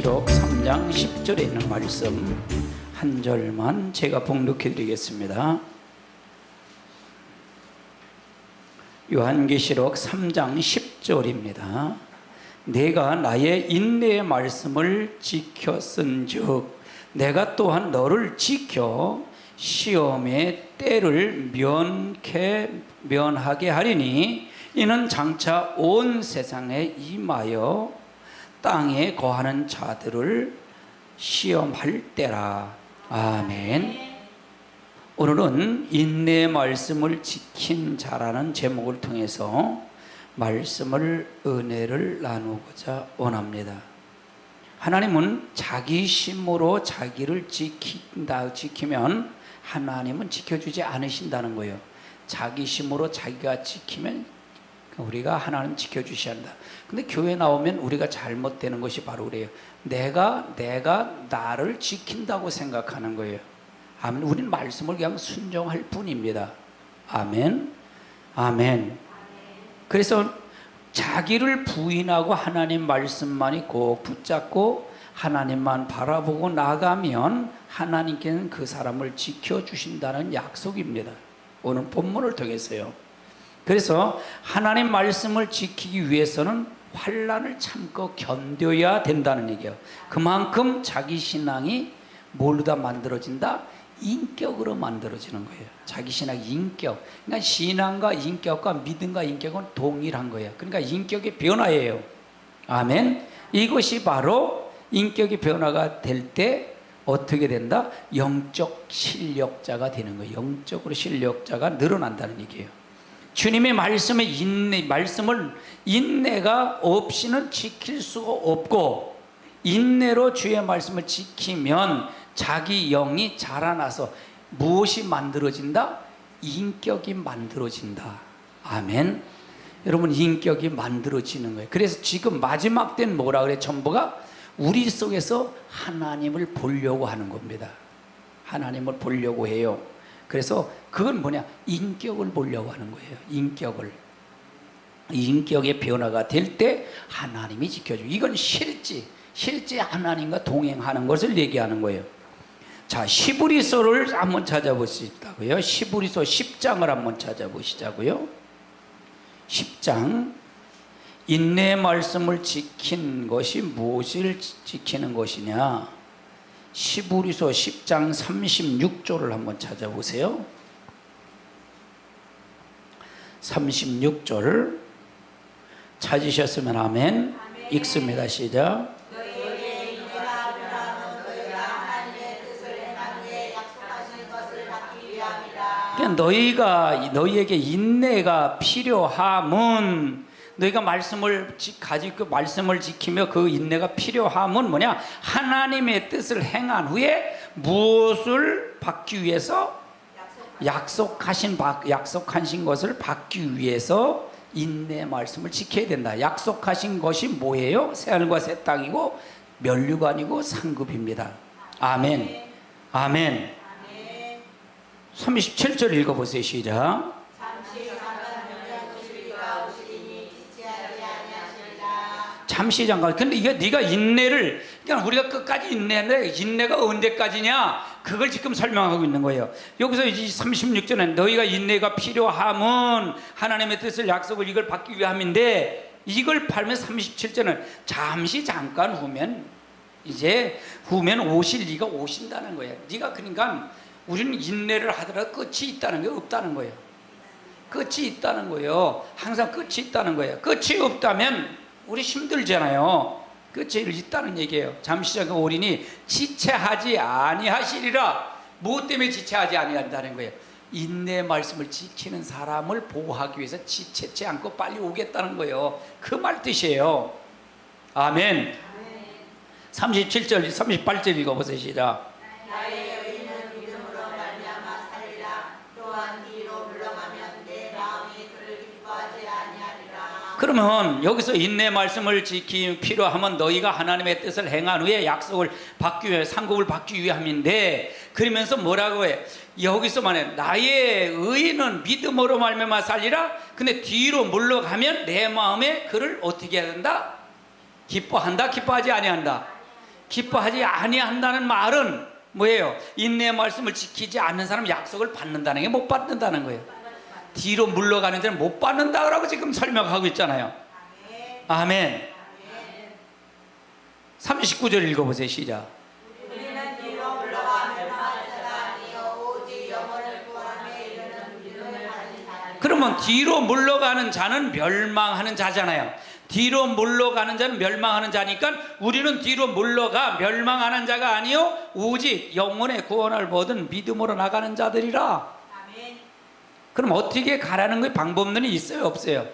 요한계시록 3장 10절에 있는 말씀 한 절만 제가 봉독해 드리겠습니다. 요한계시록 3장 10절입니다. 내가 나의 인내의 말씀을 지켰은즉 내가 또한 너를 지켜 시험의 때를 면하게 하리니 이는 장차 온 세상에 임하여 땅에 거하는 자들을 시험할 때라. 아멘. 오늘은 인내의 말씀을 지킨 자라는 제목을 통해서 말씀을 은혜를 나누고자 원합니다. 하나님은 자기 힘으로 자기를 지키면 하나님은 지켜주지 않으신다는 거예요. 자기 힘으로 자기가 지키면 우리가 하나님 지켜주셔야 한다. 근데 교회 나오면 우리가 잘못되는 것이 바로 그래요. 내가 나를 지킨다고 생각하는 거예요. 아멘. 우리는 말씀을 그냥 순종할 뿐입니다. 아멘. 아멘. 그래서 자기를 부인하고 하나님 말씀만이 꼭 붙잡고 하나님만 바라보고 나가면 하나님께는 그 사람을 지켜주신다는 약속입니다. 오늘 본문을 통해서요. 그래서 하나님 말씀을 지키기 위해서는 환난을 참고 견뎌야 된다는 얘기예요. 그만큼 자기 신앙이 뭘로 다 만들어진다? 인격으로 만들어지는 거예요. 자기 신앙 인격. 그러니까 신앙과 인격과 믿음과 인격은 동일한 거예요. 그러니까 인격의 변화예요. 아멘. 이것이 바로 인격의 변화가 될 때 어떻게 된다? 영적 실력자가 되는 거예요. 영적으로 실력자가 늘어난다는 얘기예요. 주님의 말씀의 인내가 없이는 지킬 수가 없고, 인내로 주의 말씀을 지키면 자기 영이 자라나서 무엇이 만들어진다? 인격이 만들어진다. 아멘. 여러분, 인격이 만들어지는 거예요. 그래서 지금 마지막 때는 뭐라 그래? 전부가 우리 속에서 하나님을 보려고 하는 겁니다. 하나님을 보려고 해요. 그래서 그건 뭐냐? 인격을 보려고 하는 거예요. 인격의 변화가 될 때 하나님이 지켜줘. 이건 실제 하나님과 동행하는 것을 얘기하는 거예요. 자, 히브리서를 한번 찾아보시자고요. 히브리서 10장을 한번 찾아보시자고요. 10장. 인내의 말씀을 지킨 것이 무엇을 지키는 것이냐? 히브리서 10장 36절을 한번 찾아보세요. 36절 찾으셨으면 아멘. 읽습니다. 시작. 너희에게 인내가 필요함은, 너희가 말씀을 가지고 말씀을 지키며 그 인내가 필요함은 뭐냐? 하나님의 뜻을 행한 후에 무엇을 받기 위해서? 약속하신 것을 받기 위해서 인내 말씀을 지켜야 된다. 약속하신 것이 뭐예요? 새하늘과 새 땅이고 면류관이고 상급입니다. 아멘. 아멘. 37절 읽어보세요. 시작. 잠시 잠깐. 근데 이게 네가 인내를, 그러니까 우리가 끝까지 인내인데 인내가 언제까지냐? 그걸 지금 설명하고 있는 거예요. 여기서 이제 36절에 너희가 인내가 필요함은 하나님의 뜻을 약속을 이걸 받기 위함인데, 이걸 팔면 37절은 잠시 잠깐 후면 오실 네가 오신다는 거예요. 네가, 그러니까 우리는 인내를 하더라도 끝이 있다는 게 없다는 거예요. 끝이 있다는 거예요. 항상 끝이 있다는 거예요. 끝이 없다면 우리 힘들잖아요. 끝이 있다는 얘기예요. 잠시 잠깐 오리니 지체하지 아니하시리라. 무엇 때문에 지체하지 아니한다는 거예요? 인내의 말씀을 지키는 사람을 보호하기 위해서 지체치 않고 빨리 오겠다는 거예요. 그 말 뜻이에요. 아멘. 37절 38절 읽어보세요. 시작. 그러면 여기서 인내 말씀을 지키기 필요하면 너희가 하나님의 뜻을 행한 후에 약속을 받기 위해, 상급을 받기 위함인데, 그러면서 뭐라고 해? 여기서 말해 나의 의인은 믿음으로 말미암아 살리라. 근데 뒤로 물러가면 내 마음에 그를 어떻게 해야 된다? 기뻐한다? 기뻐하지 아니한다? 기뻐하지 아니한다는 말은 뭐예요? 인내의 말씀을 지키지 않는 사람 약속을 받는다는 게 못 받는다는 거예요. 뒤로 물러가는 자는 못 받는다고 지금 설명하고 있잖아요. 아멘. 39절 읽어보세요. 시작. 우리는 뒤로 물러가 멸망할 자가 아니요 오직 영혼을 구원함에 이르는 믿음을 가진 자라. 그러면 뒤로 물러가는 자는 멸망하는 자잖아요. 뒤로 물러가는 자는 멸망하는 자니까 우리는 뒤로 물러가 멸망하는 자가 아니요 오직 영혼의 구원을 얻은 믿음으로 나가는 자들이라. 아멘. 그럼 어떻게 가라는 게 방법론이 있어요, 없어요?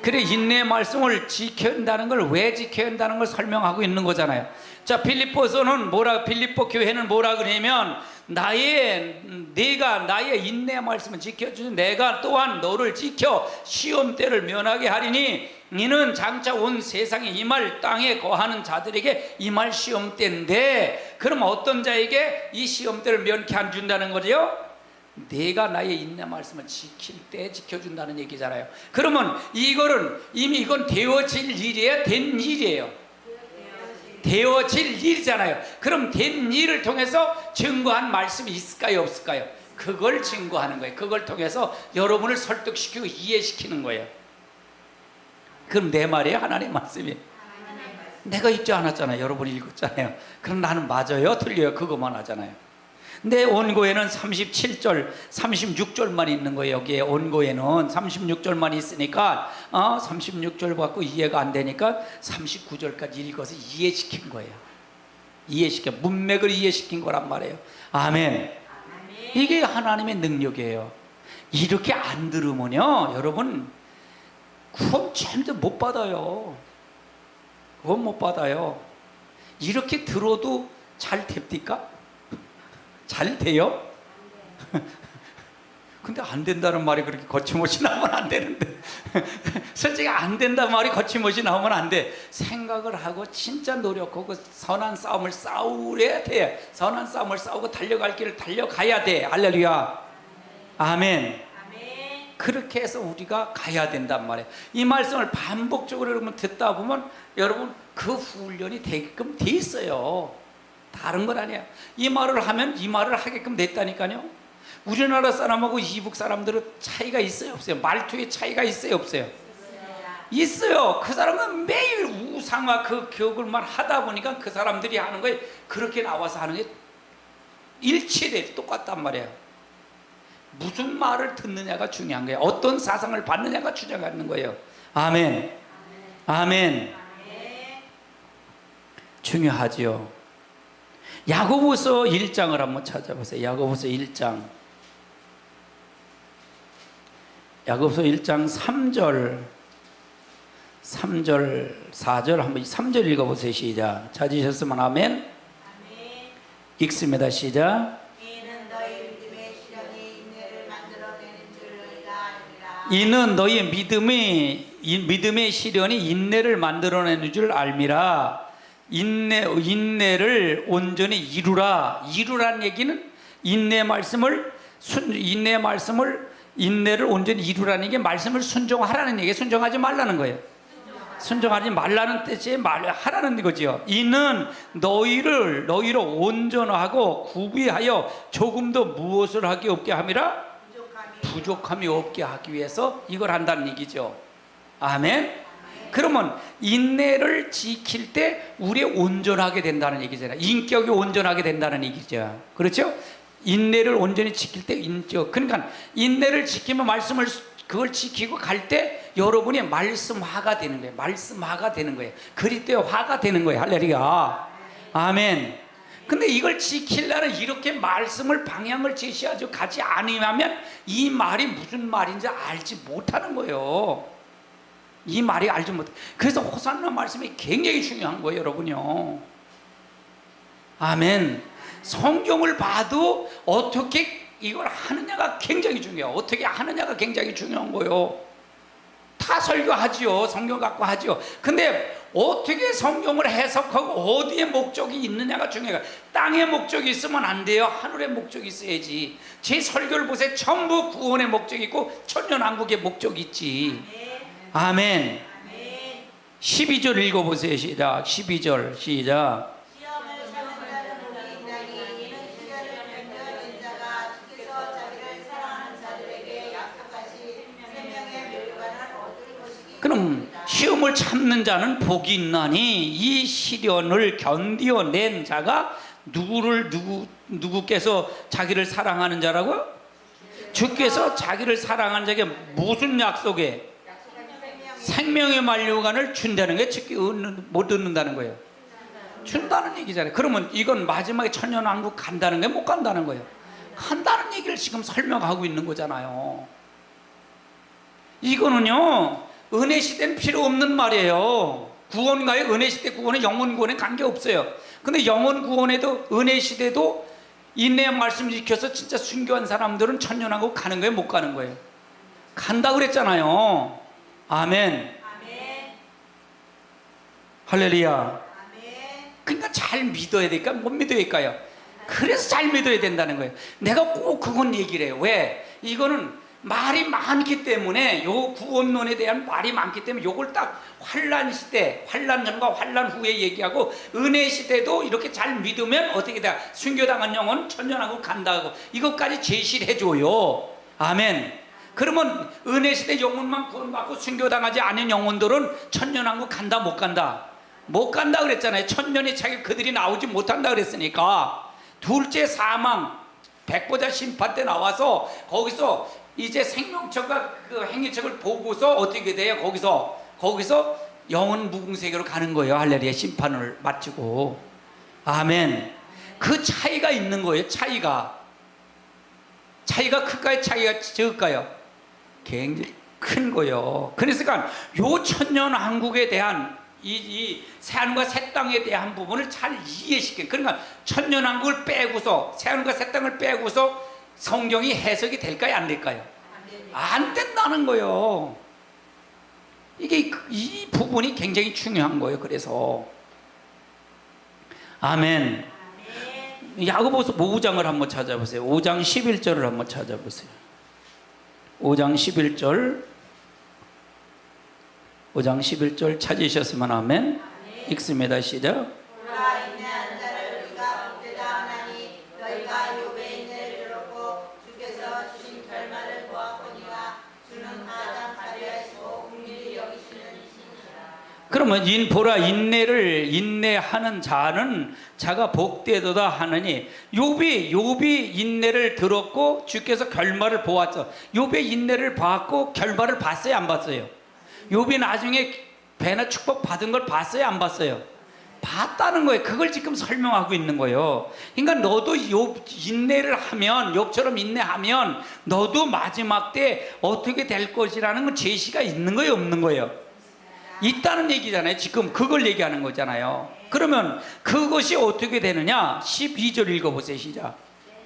그래, 인내의 말씀을 지켜야 한다는 걸 왜 지켜야 한다는 걸 설명하고 있는 거잖아요. 자, 필리포 교회는 뭐라 그러냐면 내가 나의 인내의 말씀을 지켜주는 내가 또한 너를 지켜 시험 때를 면하게 하리니 이는 장차 온 세상에 임할 땅에 거하는 자들에게 임할 시험 때인데, 그럼 어떤 자에게 이 시험 때를 면케 안 준다는 거죠? 내가 나의 인내 말씀을 지킬 때 지켜준다는 얘기잖아요. 그러면 이건 되어질 일이에요? 된 일이에요? 되어질 일이잖아요. 그럼 된 일을 통해서 증거한 말씀이 있을까요, 없을까요? 그걸 증거하는 거예요. 그걸 통해서 여러분을 설득시키고 이해시키는 거예요. 그럼 내 말이에요, 하나님의 말씀이? 내가 읽지 않았잖아요. 여러분이 읽었잖아요. 그럼 나는 맞아요, 틀려요? 그것만 하잖아요. 내 원고에는 37절, 36절만 있는 거예요. 여기에 원고에는 36절만 있으니까 36절 갖고 이해가 안 되니까 39절까지 읽어서 이해시킨 거예요. 문맥을 이해시킨 거란 말이에요. 아멘. 이게 하나님의 능력이에요. 이렇게 안 들으면요, 여러분 구원 절대 못 받아요. 구원 못 받아요. 이렇게 들어도 잘 됩니까? 잘 돼요? 근데 안 된다는 말이 그렇게 거침없이 나오면 안 되는데 솔직히 안 된다는 말이 거침없이 나오면 안 돼. 생각을 하고 진짜 노력하고 선한 싸움을 싸우려야 돼. 선한 싸움을 싸우고 달려갈 길을 달려가야 돼. 할렐루야. 아멘. 그렇게 해서 우리가 가야 된단 말이에요. 이 말씀을 반복적으로 여러분 듣다 보면 여러분 그 훈련이 되게끔 돼 있어요. 다른 건 아니야. 이 말을 하면 이 말을 하게끔 됐다니까요. 우리나라 사람하고 이북 사람들은 차이가 있어요, 없어요? 말투에 차이가 있어요, 없어요? 있어요. 그 사람은 매일 우상화 그 교육을만 하다 보니까 그 사람들이 하는 거에 그렇게 나와서 하는 게 일치돼 똑같단 말이에요. 무슨 말을 듣느냐가 중요한 거예요. 어떤 사상을 받느냐가 중요한 거예요. 아멘. 아멘. 중요하지요. 야고보서 1장을 한번 찾아보세요. 야고보서 1장. 야고보서 1장 3절, 4절 한번 3절 읽어보세요. 시작. 찾으셨으면 아멘. 읽습니다. 시작. 이는 너희 믿음의 시련이 인내를 만들어내는 줄 알미라. 인내를 온전히 이루라는 얘기는 인내의 말씀을 인내를 온전히 이루라는 게 말씀을 순종하라는 얘기, 순종하지 말라는 거예요. 순종하지 말라는 뜻이 하라는 거죠. 이는 너희로 온전하고 구비하여 조금도 무엇을 하기 없게 함이라. 부족함이 없게 하기 위해서 이걸 한다는 얘기죠. 아멘. 그러면 인내를 지킬 때 우리 온전하게 된다는 얘기잖아요. 인격이 온전하게 된다는 얘기죠. 그렇죠? 인내를 온전히 지킬 때 그러니까 인내를 지키면 그걸 지키고 갈 때 여러분이 말씀화가 되는 거예요. 말씀화가 되는 거예요. 그리스도화가 되는 거예요. 할렐루야. 아멘. 근데 이걸 지키려면 이렇게 말씀을 방향을 제시하죠. 가지 않으면 이 말이 무슨 말인지 알지 못하는 거예요. 이 말이 알지 못해. 그래서 호산나 말씀이 굉장히 중요한 거예요, 여러분요. 아멘. 성경을 봐도 어떻게 이걸 하느냐가 굉장히 중요해요. 어떻게 하느냐가 굉장히 중요한 거예요. 다 설교하지요. 성경 갖고 하지요. 근데 어떻게 성경을 해석하고 어디에 목적이 있느냐가 중요해요. 땅에 목적이 있으면 안 돼요. 하늘에 목적이 있어야지. 제 설교를 보세요. 전부 구원의 목적이 있고 천년왕국의 목적이 있지. 아멘. 12절 읽어보세요. 시작. 12절 시작. 시험을 그럼 시험을 참는 자는 복이 있나니 이 시련을 견디어낸 자가 누구께서 자기를 사랑하는 자라고? 주께서 자기를 사랑하는 자에게 무슨 약속에? 생명의 만류관을 준다는 게 못 얻는다는 거예요. 준다는 얘기잖아요. 그러면 이건 마지막에 천년왕국 간다는 게 못 간다는 거예요. 간다는 얘기를 지금 설명하고 있는 거잖아요. 이거는요, 은혜 시대는 필요 없는 말이에요. 구원과의 은혜 시대 구원은 영원 구원에 관계없어요. 근데 영원 구원에도 은혜 시대도 인내의 말씀을 지켜서 진짜 순교한 사람들은 천년왕국 가는 거예요, 못 가는 거예요? 간다 그랬잖아요. 아멘. 아멘. 할렐루야. 아멘. 그러니까 잘 믿어야 될까? 못 믿어야 될까요? 그래서 잘 믿어야 된다는 거예요. 내가 꼭 그건 얘기를 해요. 왜? 이거는 말이 많기 때문에, 요 구원론에 대한 말이 많기 때문에 요걸 딱 환란 시대, 환란 전과 환란 후에 얘기하고, 은혜 시대도 이렇게 잘 믿으면 어떻게 돼? 순교당한 영혼 천년왕국 간다 하고 이것까지 제시를 해줘요. 아멘. 그러면 은혜 시대 영혼만 구원받고 순교당하지 않은 영혼들은 천년왕국 간다 못 간다? 못 간다 그랬잖아요. 천년의 차기 그들이 나오지 못한다 그랬으니까. 둘째 사망 백보자 심판 때 나와서 거기서 이제 생명책과 그 행위책을 보고서 어떻게 돼요? 거기서 영원 무궁세계로 가는 거예요. 할렐루야. 심판을 마치고. 아멘. 그 차이가 있는 거예요. 차이가 클까요? 차이가 적을까요? 굉장히 큰 거예요. 그러니까 요 천년왕국에 대한 이 새하늘과 새 땅에 대한 부분을 잘 이해시켜. 그러니까 천년왕국을 빼고서, 새하늘과 새 땅을 빼고서 성경이 해석이 될까요? 안 될까요? 안 된다는 거예요. 이 부분이 굉장히 중요한 거예요. 그래서 아멘. 야고보서 5장을 한번 찾아보세요. 5장 11절을 한번 찾아보세요. 5장 11절 5장 11절 찾으셨으면 아멘. 읽습니다. 시작. 보라, 인내한 자를 우리가 복되다 하나니 너희가 욥의 인내를 들었고 주께서 주신 결말을 보았거니와 주는 가장 자비하시고 긍휼히 여기시는 이시니라. 그러면 보라, 인내하는 자는 자가 복되도다 하느니, 욥이 인내를 들었고 주께서 결말을 보았죠. 욥의 인내를 봤고 결말을 봤어요, 안 봤어요? 욥이 나중에 배나 축복 받은 걸 봤어요, 안 봤어요? 봤다는 거예요. 그걸 지금 설명하고 있는 거예요. 그러니까 너도 인내를 하면, 욥처럼 인내하면 너도 마지막 때 어떻게 될 것이라는 건 제시가 있는 거예요, 없는 거예요? 있다는 얘기잖아요. 지금 그걸 얘기하는 거잖아요. 그러면 그것이 어떻게 되느냐? 12절 읽어보세요. 시작.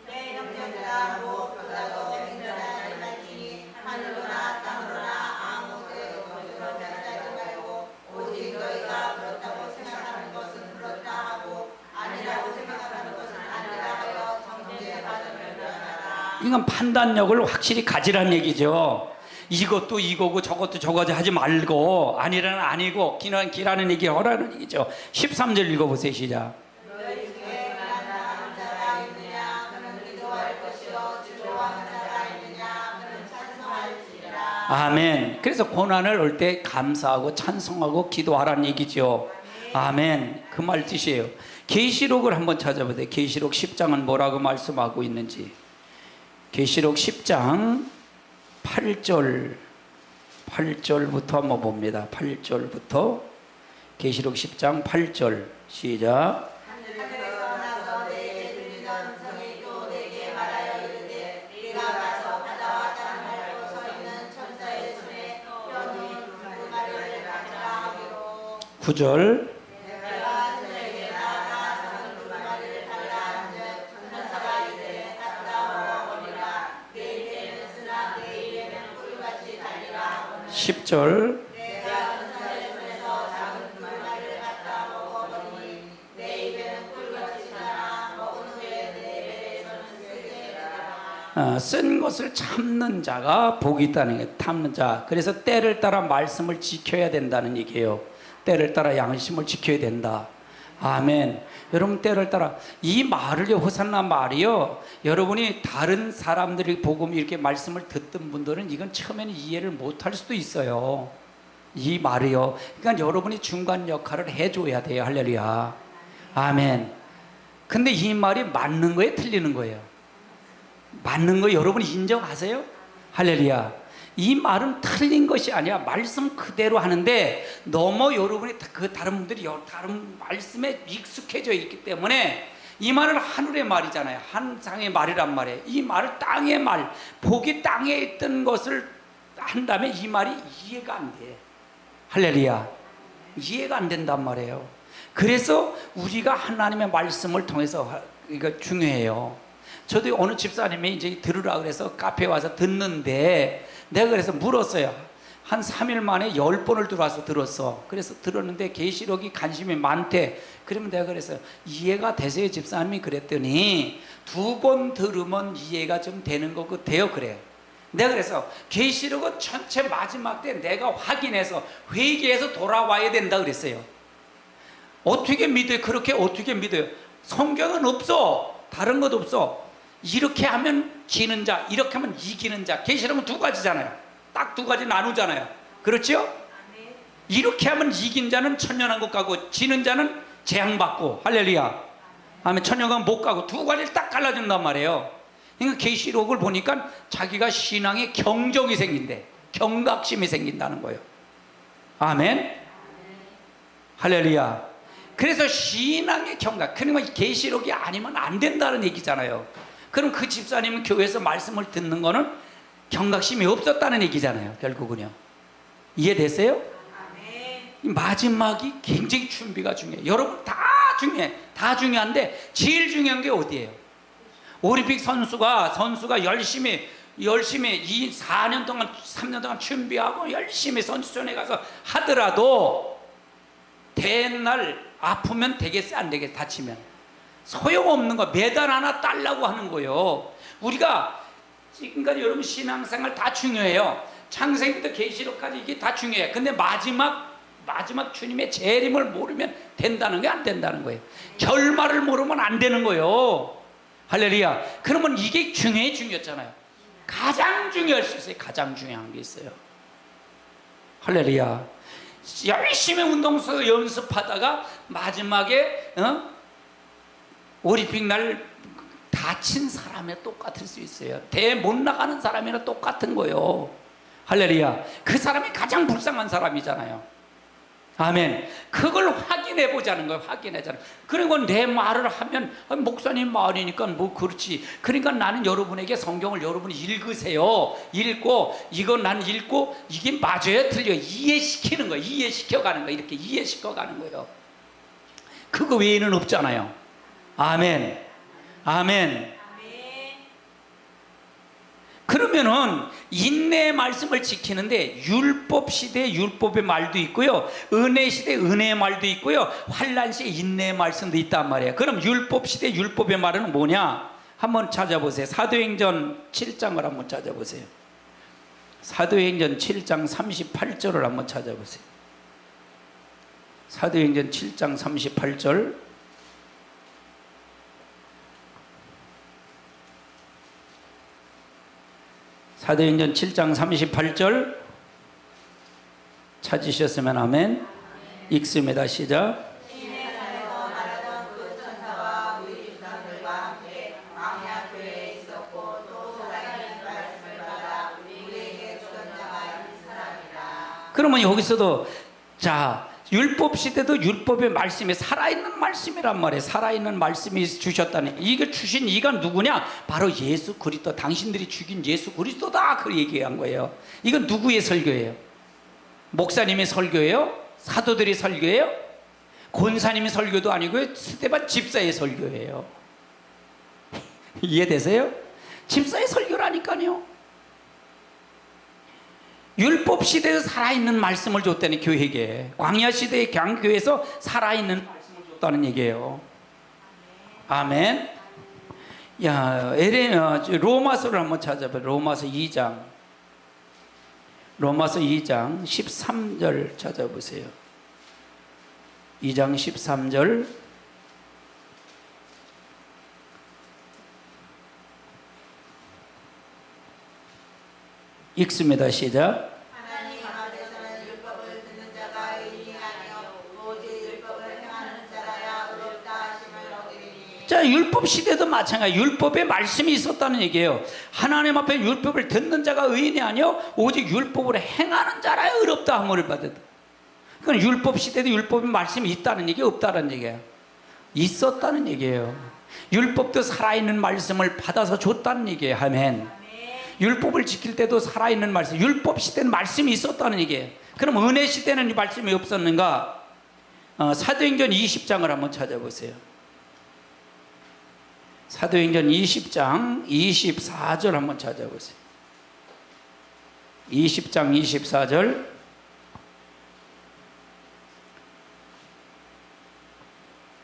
내 형제들아, 무엇보다도 행전하는 날이니 하늘로나 땅으로나 아무것도 거짓으로 변하지 말고 오직 너희가 그렇다고 생각하는 것은 그렇다 하고 아니라고 생각하는 것은 아니라 하여 정죄받으면 변하라. 그러니까 판단력을 확실히 가지란 얘기죠. 이것도 이거고 저것도 저거지 하지 말고, 아니라는 아니고, 기라는 얘기 하라는 얘기죠. 13절 읽어보세요. 시작. 너희 중에 가난한 자가 있느냐 그는 기도할 것이요 즐거워하는 자가 있느냐 그는 찬송할지니라. 아멘. 그래서 고난을 올 때 감사하고 찬송하고 기도하라는 얘기죠. 아멘. 그 말 뜻이에요. 계시록을 한번 찾아보세요. 계시록 10장은 뭐라고 말씀하고 있는지. 계시록 10장 8절부터 한번 봅니다. 8절부터 계시록 10장 8절 시작. 하늘에서 나서 내게 들리던 음성이 또 내게 말하여 이르되 네가 가서 바다와 땅을 밟고 서 있는 천사의 손에 뼈 놓은 금구마리를 가져라 하기로. 9절. 내가 그들에게 나아가 작은 금구마리를 달라 한즉 천사가 이르되 닦아 먹어버리라. 내 입에는 쓰나 내 입에는 꿀같이 달리라 하고는 10절. 내가 천사의 손에서 작은 금구마리를 갖다 먹어버리니 내 입에는 꿀같이 달아 먹은 후에 내 입에서는 쓰게 되리라. 쓴 것을 참는 자가 복이 있다는 게, 참는 자. 그래서 때를 따라 말씀을 지켜야 된다는 얘기예요. 때를 따라 양심을 지켜야 된다. 아멘. 여러분, 때를 따라 이 말을요, 호산나 말이요, 여러분이 다른 사람들이 복음 이렇게 말씀을 듣던 분들은 이건 처음에는 이해를 못할 수도 있어요. 이 말이요. 그러니까 여러분이 중간 역할을 해줘야 돼요. 할렐루야. 아멘. 근데 이 말이 맞는 거예요? 틀리는 거예요? 맞는 거 여러분이 인정하세요? 할렐루야. 이 말은 틀린 것이 아니야. 말씀 그대로 하는데 너무 여러분이 그 다른 분들이 다른 말씀에 익숙해져 있기 때문에 이 말은 하늘의 말이잖아요. 한상의 말이란 말이에요. 이 말을 땅의 말, 복이 땅에 있던 것을 한다면 이 말이 이해가 안 돼. 할렐루야. 이해가 안 된단 말이에요. 그래서 우리가 하나님의 말씀을 통해서 이거 중요해요. 저도 어느 집사님이 이제 들으라 그래서 카페에 와서 듣는데 내가 그래서 물었어요. 한 3일 만에 10번을 들어와서 들었어. 그래서 들었는데 계시록이 관심이 많대. 그러면 내가 그래서 이해가 되세요 집사님이? 그랬더니 2번 들으면 이해가 좀 되는 거 같아요. 그래. 내가 그래서 계시록은 전체 마지막 때 내가 확인해서 회개해서 돌아와야 된다 그랬어요. 어떻게 믿어요? 그렇게 어떻게 믿어요? 성경은 없어. 다른 것 없어. 이렇게 하면 지는 자, 이렇게 하면 이기는 자. 계시록은 2가지잖아요. 딱 2가지 나누잖아요. 그렇죠? 이렇게 하면 이긴 자는 천년왕국 가고 지는 자는 재앙받고. 할렐루야. 아멘. 천년왕국 못 가고 2가지를 딱 갈라준단 말이에요. 그러니까 계시록을 보니까 자기가 신앙에 경적이 생긴대. 경각심이 생긴다는 거예요. 아멘. 할렐루야. 그래서 신앙의 경각. 그러면 계시록이 아니면 안 된다는 얘기잖아요. 그럼 그 집사님은 교회에서 말씀을 듣는 거는 경각심이 없었다는 얘기잖아요. 결국은요. 이해되세요? 마지막이 굉장히 준비가 중요해요. 여러분 다 중요해. 다 중요한데 제일 중요한 게 어디예요? 올림픽 선수가 열심히 이 4년 동안 3년 동안 준비하고 열심히 선수촌에 가서 하더라도 대날 아프면 되겠어요? 안 되겠어요? 다치면 소용없는 거. 메달 하나 딸라고 하는 거예요. 우리가 지금까지 여러분 신앙생활 다 중요해요. 창세기부터 계시록까지 이게 다 중요해요. 근데 마지막 주님의 재림을 모르면 된다는 게 안 된다는 거예요. 결말을 모르면 안 되는 거예요. 할렐루야. 그러면 이게 중요했잖아요. 가장 중요할 수 있어요. 가장 중요한 게 있어요. 할렐루야. 열심히 운동서 연습하다가 마지막에 올림픽 날 다친 사람이랑 똑같을 수 있어요. 대회 못 나가는 사람이랑 똑같은 거예요. 할렐루야. 그 사람이 가장 불쌍한 사람이잖아요. 아멘. 그걸 확인해 보자는 거예요. 확인하자는. 그리고 내 말을 하면 목사님 말이니까 뭐 그렇지. 그러니까 나는 여러분에게 성경을 여러분이 읽으세요. 읽고 이거 나는 읽고 이게 맞아요 틀려요 이해시키는 거예요. 이해시켜가는 거예요. 이렇게 이해시켜가는 거예요. 그거 외에는 없잖아요. 아멘. 아멘. 그러면은 인내의 말씀을 지키는데 율법 시대에 율법의 말도 있고요, 은혜 시대에 은혜의 말도 있고요, 환난 시에 인내의 말씀도 있단 말이에요. 그럼 율법 시대 율법의 말은 뭐냐? 한번 찾아보세요. 사도행전 7장을 한번 찾아보세요. 사도행전 7장 38절을 한번 찾아보세요. 사도행전 7장 38절. 사도행전 7장 38절 찾으셨으면 아멘. 읽습니다. 시작. 그러면 여기서도 자, 율법 시대도 율법의 말씀이 살아있는 말씀이란 말이에요. 살아있는 말씀이 주셨다는. 이게 주신 이가 누구냐? 바로 예수 그리스도. 당신들이 죽인 예수 그리스도다. 그 얘기한 거예요. 이건 누구의 설교예요? 목사님의 설교예요? 사도들의 설교예요? 권사님의 설교도 아니고요, 스데반 집사의 설교예요. 이해되세요? 집사의 설교라니까요. 율법 시대에서 살아있는 말씀을 줬다니, 교회에게. 광야 시대의 교회에서 살아있는 말씀을 줬다는 얘기예요. 아멘. 야, 로마서를 한번 찾아봐요. 로마서 2장 13절 찾아보세요. 2장 13절. 읽습니다. 시작. 하나님 앞에서는 율법을 자, 율법 시대도 마찬가지. 율법에 말씀이 있었다는 얘기예요. 하나님 앞에 율법을 듣는 자가 의인이 아니요 오직 율법으로 행하는 자라 의롭다 함을 받았다. 그건 율법 시대도 율법에 말씀이 있다는 얘기, 없다는 얘기예요. 있었다는 얘기예요. 율법도 살아있는 말씀을 받아서 줬다는 얘기예요. 아멘. 율법을 지킬 때도 살아있는 말씀, 율법 시대는 말씀이 있었다는 얘기예요. 그럼 은혜 시대는 이 말씀이 없었는가? 사도행전 20장을 한번 찾아보세요. 사도행전 20장 24절 한번 찾아보세요. 20장 24절.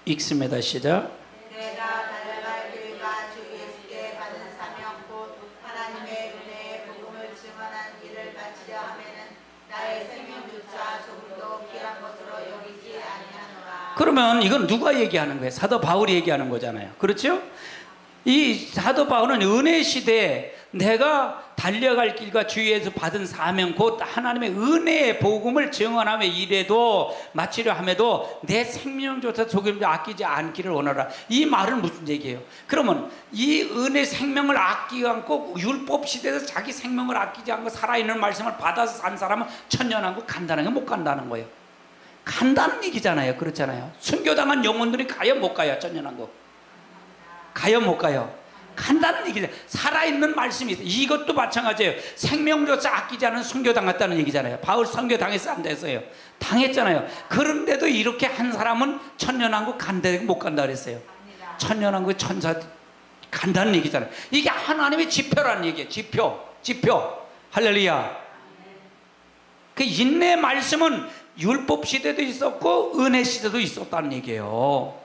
읽습니다. 시작. 내가 달려갈 길과 주 예수께 받은 사명 곧 하나님의 은혜의 복음을 증언한 길을 마치려 하면은 나의 생명조차 조금도 귀한 것으로 여기지 아니하노라. 그러면 이건 누가 얘기하는 거예요? 사도 바울이 얘기하는 거잖아요. 그렇죠? 이 사도 바울은 은혜 시대에 내가 달려갈 길과 주위에서 받은 사명 곧 하나님의 은혜의 복음을 증언하며 이래도 마치려 함에도 내 생명조차 조금도 아끼지 않기를 원하라. 이 말은 무슨 얘기예요? 그러면 이 은혜 생명을 아끼지 않고 율법 시대에서 자기 생명을 아끼지 않고 살아있는 말씀을 받아서 산 사람은 천년왕국 간다는 게 못 간다는 거예요. 간다는 얘기잖아요. 그렇잖아요. 순교당한 영혼들이 가요 못 가요? 천년왕국 가요 못 가요? 간다는 얘기죠. 살아있는 말씀이 있어요. 이것도 마찬가지예요. 생명조차 아끼지 않은 순교당했다는 얘기잖아요. 바울 순교당했어 안 됐어요? 당했잖아요. 그런데도 이렇게 한 사람은 천년왕국 간다 못 간다 그랬어요. 천년왕국 천사 간다는 얘기잖아요. 이게 하나님의 지표라는 얘기예요. 지표. 할렐루야. 그 인내 말씀은 율법 시대도 있었고 은혜 시대도 있었다는 얘기예요.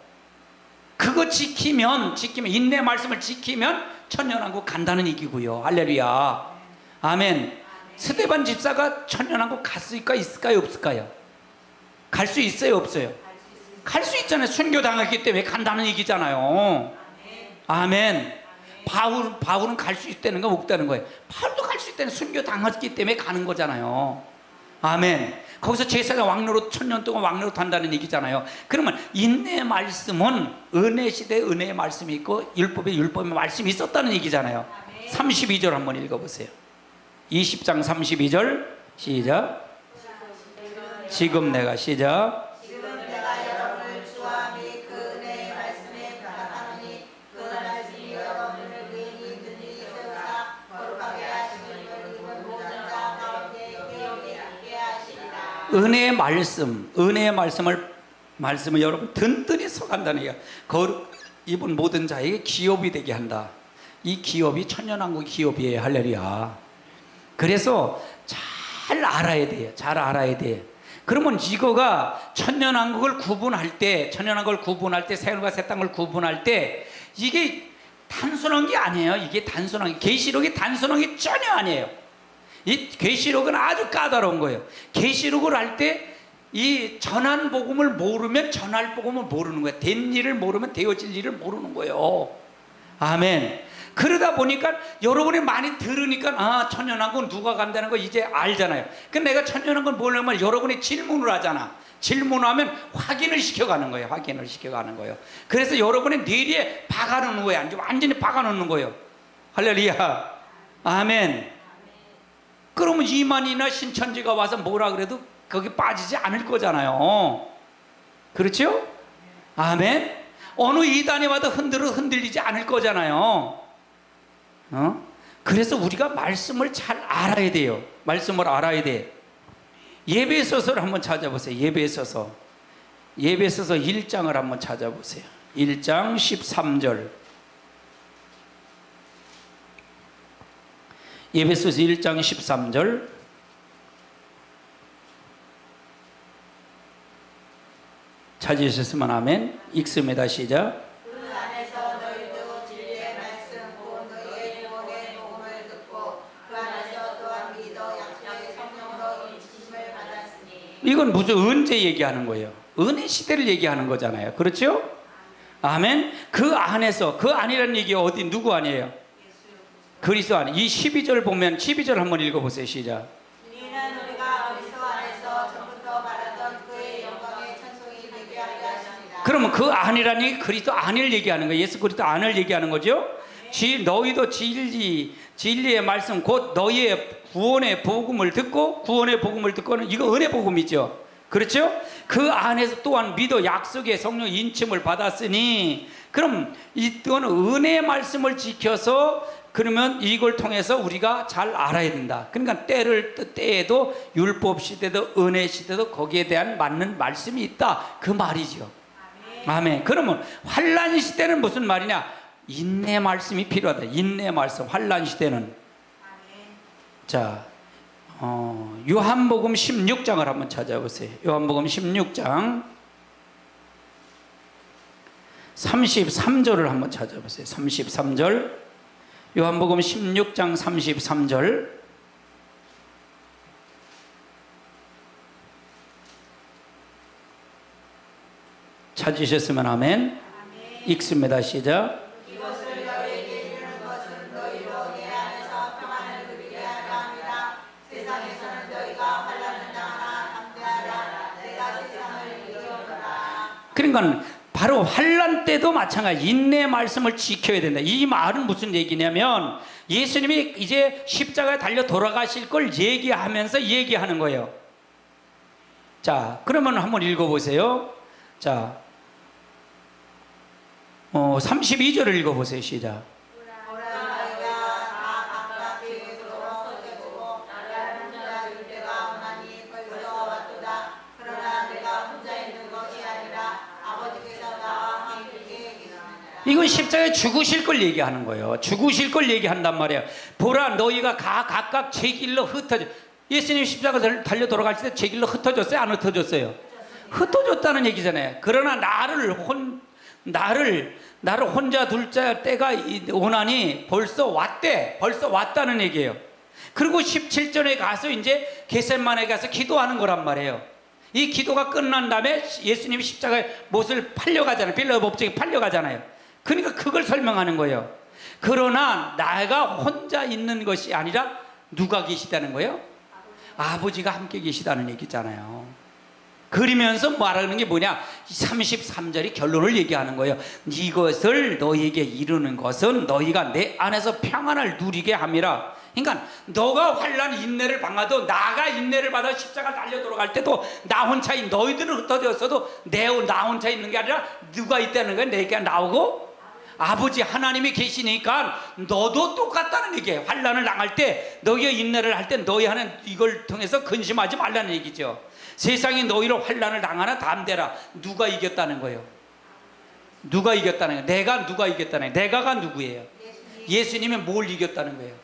그거 지키면 인내 말씀을 지키면 천년왕국 간다는 얘기고요. 할렐루야. 아멘. 스데반 집사가 천년왕국 갔을까 있을까요 없을까요? 갈 수 있어요 없어요? 갈 수 있잖아요. 순교당했기 때문에 간다는 얘기잖아요. 아멘. 바울은 갈 수 있다는 거 없다는 거예요. 바울도 갈 수 있다는 순교당했기 때문에 가는 거잖아요. 아멘. 거기서 제사가 왕노릇 천년 동안 왕노릇 한다는 얘기잖아요. 그러면 인내의 말씀은 은혜 시대에 은혜의 말씀이 있고 율법의 말씀이 있었다는 얘기잖아요. 32절 한번 읽어보세요. 20장 32절 시작. 지금 내가 시작. 지금 내가 여러분을 주와 및 그 은혜의 말씀에 부탁하노니 그 말씀이 여러분을 의인이 든든히 세우사 거룩하게 하시는 이분 모든 자 가운데 기억이 있게 하시리라. 은혜의 말씀을 여러분 든든히 서간다는 얘기야. 이분 모든 자에게 기업이 되게 한다. 이 기업이 천년왕국 기업이에요. 할렐루야. 그래서 잘 알아야 돼요. 잘 알아야 돼요. 그러면 이거가 천년왕국을 구분할 때 새 하늘과 새 땅을 구분할 때 이게 단순한 게 아니에요. 이게 단순한 게 계시록이 단순한 게 전혀 아니에요. 이 계시록은 아주 까다로운 거예요. 계시록을 할 때 이 전한 복음을 모르면 전할 복음을 모르는 거예요. 된 일을 모르면 되어질 일을 모르는 거예요. 아멘. 그러다 보니까 여러분이 많이 들으니까 천년왕국은 누가 간다는 거 이제 알잖아요. 근데 내가 천년왕국을 모르면 여러분이 질문을 하잖아. 질문하면 확인을 시켜가는 거예요. 그래서 여러분의 뇌리에 박아놓는 거예요. 완전히 박아놓는 거예요. 할렐루야. 아멘. 그러면 이만이나 신천지가 와서 뭐라 그래도 거기 빠지지 않을 거잖아요. 그렇죠? 아멘. 어느 이단이 와도 흔들리지 않을 거잖아요. 그래서 우리가 말씀을 잘 알아야 돼요. 말씀을 알아야 돼. 예배소서를 한번 찾아보세요. 예배소서 1장을 한번 찾아보세요. 1장 13절. 예배소서 1장 13절. 찾으셨으면 아멘. 읽습니다. 시작. 그 안에서 너희도 진리의 말씀 곧 너희의 구원의 복음을 듣고 그 안에서 또한 믿어 약속의 성령으로 인치심을 받았으니. 이건 무슨 언제 얘기하는 거예요? 은혜 시대를 얘기하는 거잖아요. 그렇죠? 아멘. 그 안에서, 그 안이라는 얘기 어디 누구 아니에요? 그리스도 안. 이 12절 보면 12절 한번 읽어보세요. 시작. 이는 우리가 그리스도 안에서 전부터 바라던 그의 영광의 찬송이 되게 하려 하십니다. 그러면 그 안이라니 그리스도 안을 얘기하는 거예요. 예수 그리스도 안을 얘기하는 거죠. 너희도 진리의 말씀 곧 너희의 구원의 복음을 듣고는 이거 은혜 복음이죠. 그렇죠? 그 안에서 또한 믿어 약속의 성령 인침을 받았으니, 그럼 이거는 은혜의 말씀을 지켜서 그러면 이걸 통해서 우리가 잘 알아야 된다. 그러니까 때에도 율법 시대도 은혜 시대도 거기에 대한 맞는 말씀이 있다, 그 말이죠. 아멘. 그러면 환란 시대는 무슨 말이냐? 인내 말씀이 필요하다. 인내 말씀. 환란 시대는. 자, 요한복음 16장을 한번 찾아보세요. 요한복음 16장 33절을 한번 찾아보세요. 33절. 요한복음 16장 33절. 찾으셨으면 아멘. 읽습니다. 시작. 이것을 너희에게 이르는 것은 너희로 내 안에서 평안을 누리게 하려 함이라. 세상에서는 너희가 환난을 당하나 담대하라. 내가 세상을 이기었노라. 그러니까 바로 환난 때도 마찬가지 인내의 말씀을 지켜야 된다. 이 말은 무슨 얘기냐면 예수님이 이제 십자가에 달려 돌아가실 걸 얘기하면서 얘기하는 거예요. 자, 그러면 한번 읽어보세요. 자, 32절을 읽어보세요. 시작. 보라 너희가 다 각각 계획으로 흩어지고 나를 혼자 둘 때가 오나니 벌써 왔도다. 그러나 내가 혼자 있는 것이 아니라 아버지께서 나와 함께 계시느니라. 이건 십자가에 죽으실 걸 얘기하는 거예요. 죽으실 걸 얘기한단 말이에요. 보라 너희가 각각 제 길로 흩어져. 예수님 십자가 달려 돌아갈 때 제 길로 흩어졌어요? 안 흩어졌어요? 흩어졌다는 얘기잖아요. 그러나 나를 혼자 둘 때가 오나니 벌써 왔다는 얘기예요. 그리고 17절에 가서 이제 겟세마네에 가서 기도하는 거란 말이에요. 이 기도가 끝난 다음에 예수님이 십자가에 못을 팔려가잖아요. 빌라 법정에 팔려가잖아요. 그러니까 그걸 설명하는 거예요. 그러나 내가 혼자 있는 것이 아니라 누가 계시다는 거예요? 아버지가 함께 계시다는 얘기잖아요. 그러면서 말하는 게 뭐냐? 33절이 결론을 얘기하는 거예요. 이것을 너희에게 이루는 것은 너희가 내 안에서 평안을 누리게 함이라. 그러니까 너가 환난 인내를 당하도 나가 인내를 받아 십자가 달려 돌아갈 때도 나 혼자 너희들은 흩어졌어도 나 혼자 있는 게 아니라 누가 있다는 거야? 내가 나오고 아버지 하나님이 계시니까 너도 똑같다는 얘기예요. 환난을 당할 때 너희가 인내를 할 때 너희 하는 이걸 통해서 근심하지 말라는 얘기죠. 세상이 너희로 환난을 당하나 담대라. 누가 이겼다는 거예요? 누가 이겼다는 거예요? 누가 이겼다는 거예요? 내가가 누구예요? 예수님이 뭘 이겼다는 거예요?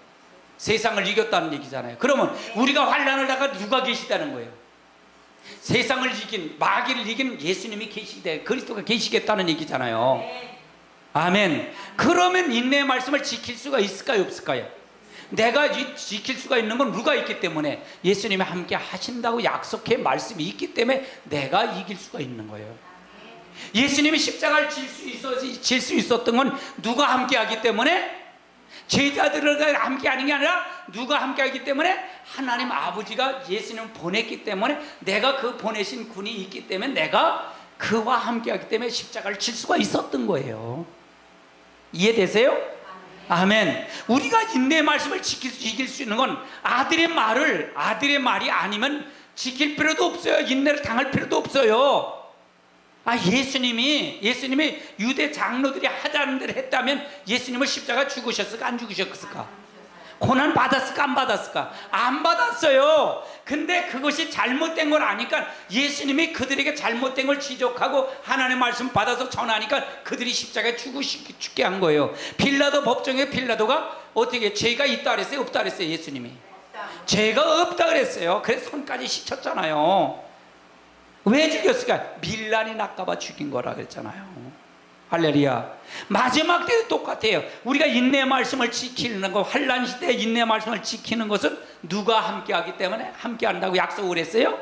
세상을 이겼다는 얘기잖아요. 그러면 우리가 환난을 당하 누가 계시다는 거예요? 세상을 이긴 마귀를 이긴 예수님이 계시되 그리스도가 계시겠다는 얘기잖아요. 아멘. 그러면 인내의 말씀을 지킬 수가 있을까요? 없을까요? 내가 지킬 수가 있는 건 누가 있기 때문에 예수님이 함께 하신다고 약속해 말씀이 있기 때문에 내가 이길 수가 있는 거예요. 예수님이 십자가를 질 수 있었던 건 누가 함께 하기 때문에 제자들과 함께 하는 게 아니라 누가 함께 하기 때문에 하나님 아버지가 예수님을 보냈기 때문에 내가 그 보내신 군이 있기 때문에 내가 그와 함께 하기 때문에 십자가를 질 수가 있었던 거예요. 이해되세요? 아멘. 우리가 인내의 말씀을 이길 수 있는 건 아들의 말이 아니면 지킬 필요도 없어요. 인내를 당할 필요도 없어요. 예수님이 유대 장로들이 하자는 대로 했다면 예수님을 십자가 죽으셨을까 안 죽으셨을까? 고난 받았을까 안 받았을까? 안 받았어요. 근데 그것이 잘못된 걸 아니까 예수님이 그들에게 잘못된 걸 지적하고 하나님의 말씀 받아서 전하니까 그들이 십자가에 죽게 한 거예요. 빌라도 법정에 빌라도가 어떻게 죄가 있다 그랬어요? 없다 그랬어요? 예수님이 죄가 없다 그랬어요. 그래서 손까지 씻혔잖아요. 왜 죽였을까? 밀란이 날까봐 죽인 거라 그랬잖아요. 할렐루야. 마지막 때도 똑같아요. 우리가 인내의 말씀을 지키는 것, 환난 시대에 인내의 말씀을 지키는 것은 누가 함께하기 때문에 함께한다고 약속을 했어요?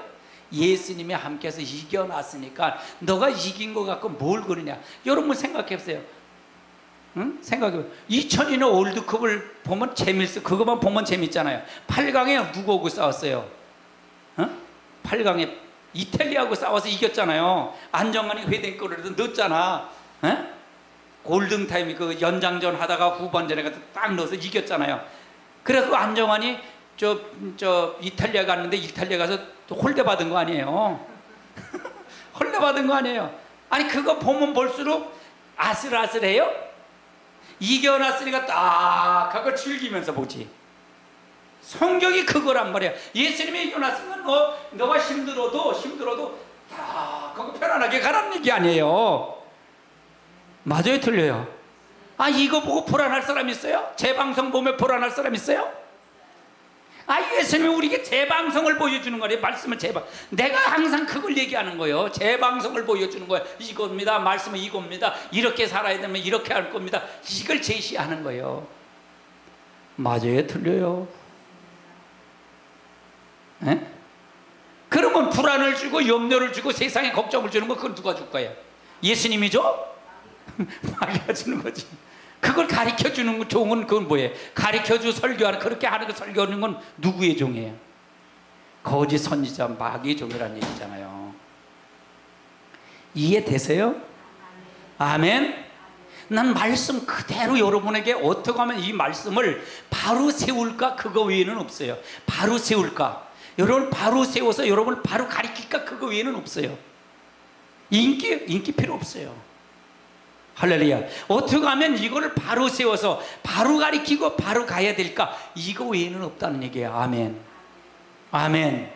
예수님이 함께해서 이겨놨으니까 너가 이긴 것 같고 뭘 그러냐? 여러분 생각해보세요. 응? 생각해보세요. 2002년 월드컵을 보면 그거만 보면 재밌잖아요. 8강에 누구하고 싸웠어요? 응? 8강에 이탈리아하고 싸워서 이겼잖아요. 안정환이 회댕골을 넣었잖아. 에? 골든타임이 그 연장전 하다가 후반전에 가서 딱 넣어서 이겼잖아요. 그래서 안정환이 저 이탈리아 갔는데 이탈리아 가서 홀대 받은 거 아니에요. 홀대 받은 거 아니에요. 아니 그거 보면 볼수록 아슬아슬해요. 이겨놨으니까 딱 하고 즐기면서 보지. 성경이 그거란 말이야. 예수님이 이겨놨으면 너가 힘들어도 야 그거 편안하게 가라는 얘기 아니에요. 맞아요, 틀려요? 아 이거 보고 불안할 사람 있어요? 제 방송 보면 불안할 사람 있어요? 아 예수님이 우리에게 제 방송을 보여주는 거래. 말씀을 내가 항상 그걸 얘기하는 거예요. 제 방송을 보여주는 거예요. 이겁니다. 말씀은 이겁니다. 이렇게 살아야 되면 이렇게 할 겁니다. 이걸 제시하는 거예요. 맞아요, 틀려요? 에? 그러면 불안을 주고 염려를 주고 세상에 걱정을 주는 거 그건 누가 줄 거예요? 예수님이 줘? 마귀가 주는 거지. 그걸 가르쳐 주는 종은 그건 뭐예요? 가르쳐 주 설교하는 그렇게 하는 거 설교하는 건 누구의 종이에요? 거짓 선지자 마귀의 종이라는 얘기잖아요. 이해되세요? 아멘. 난 말씀 그대로 여러분에게 어떻게 하면 이 말씀을 바로 세울까 그거 외에는 없어요. 바로 세울까? 여러분 바로 세워서 여러분을 바로 가르칠까 그거 외에는 없어요. 인기 필요 없어요. 할렐루야. 어떻게 하면 이거를 바로 세워서 바로 가리키고 바로 가야 될까? 이거 외에는 없다는 얘기예요. 아멘. 아멘.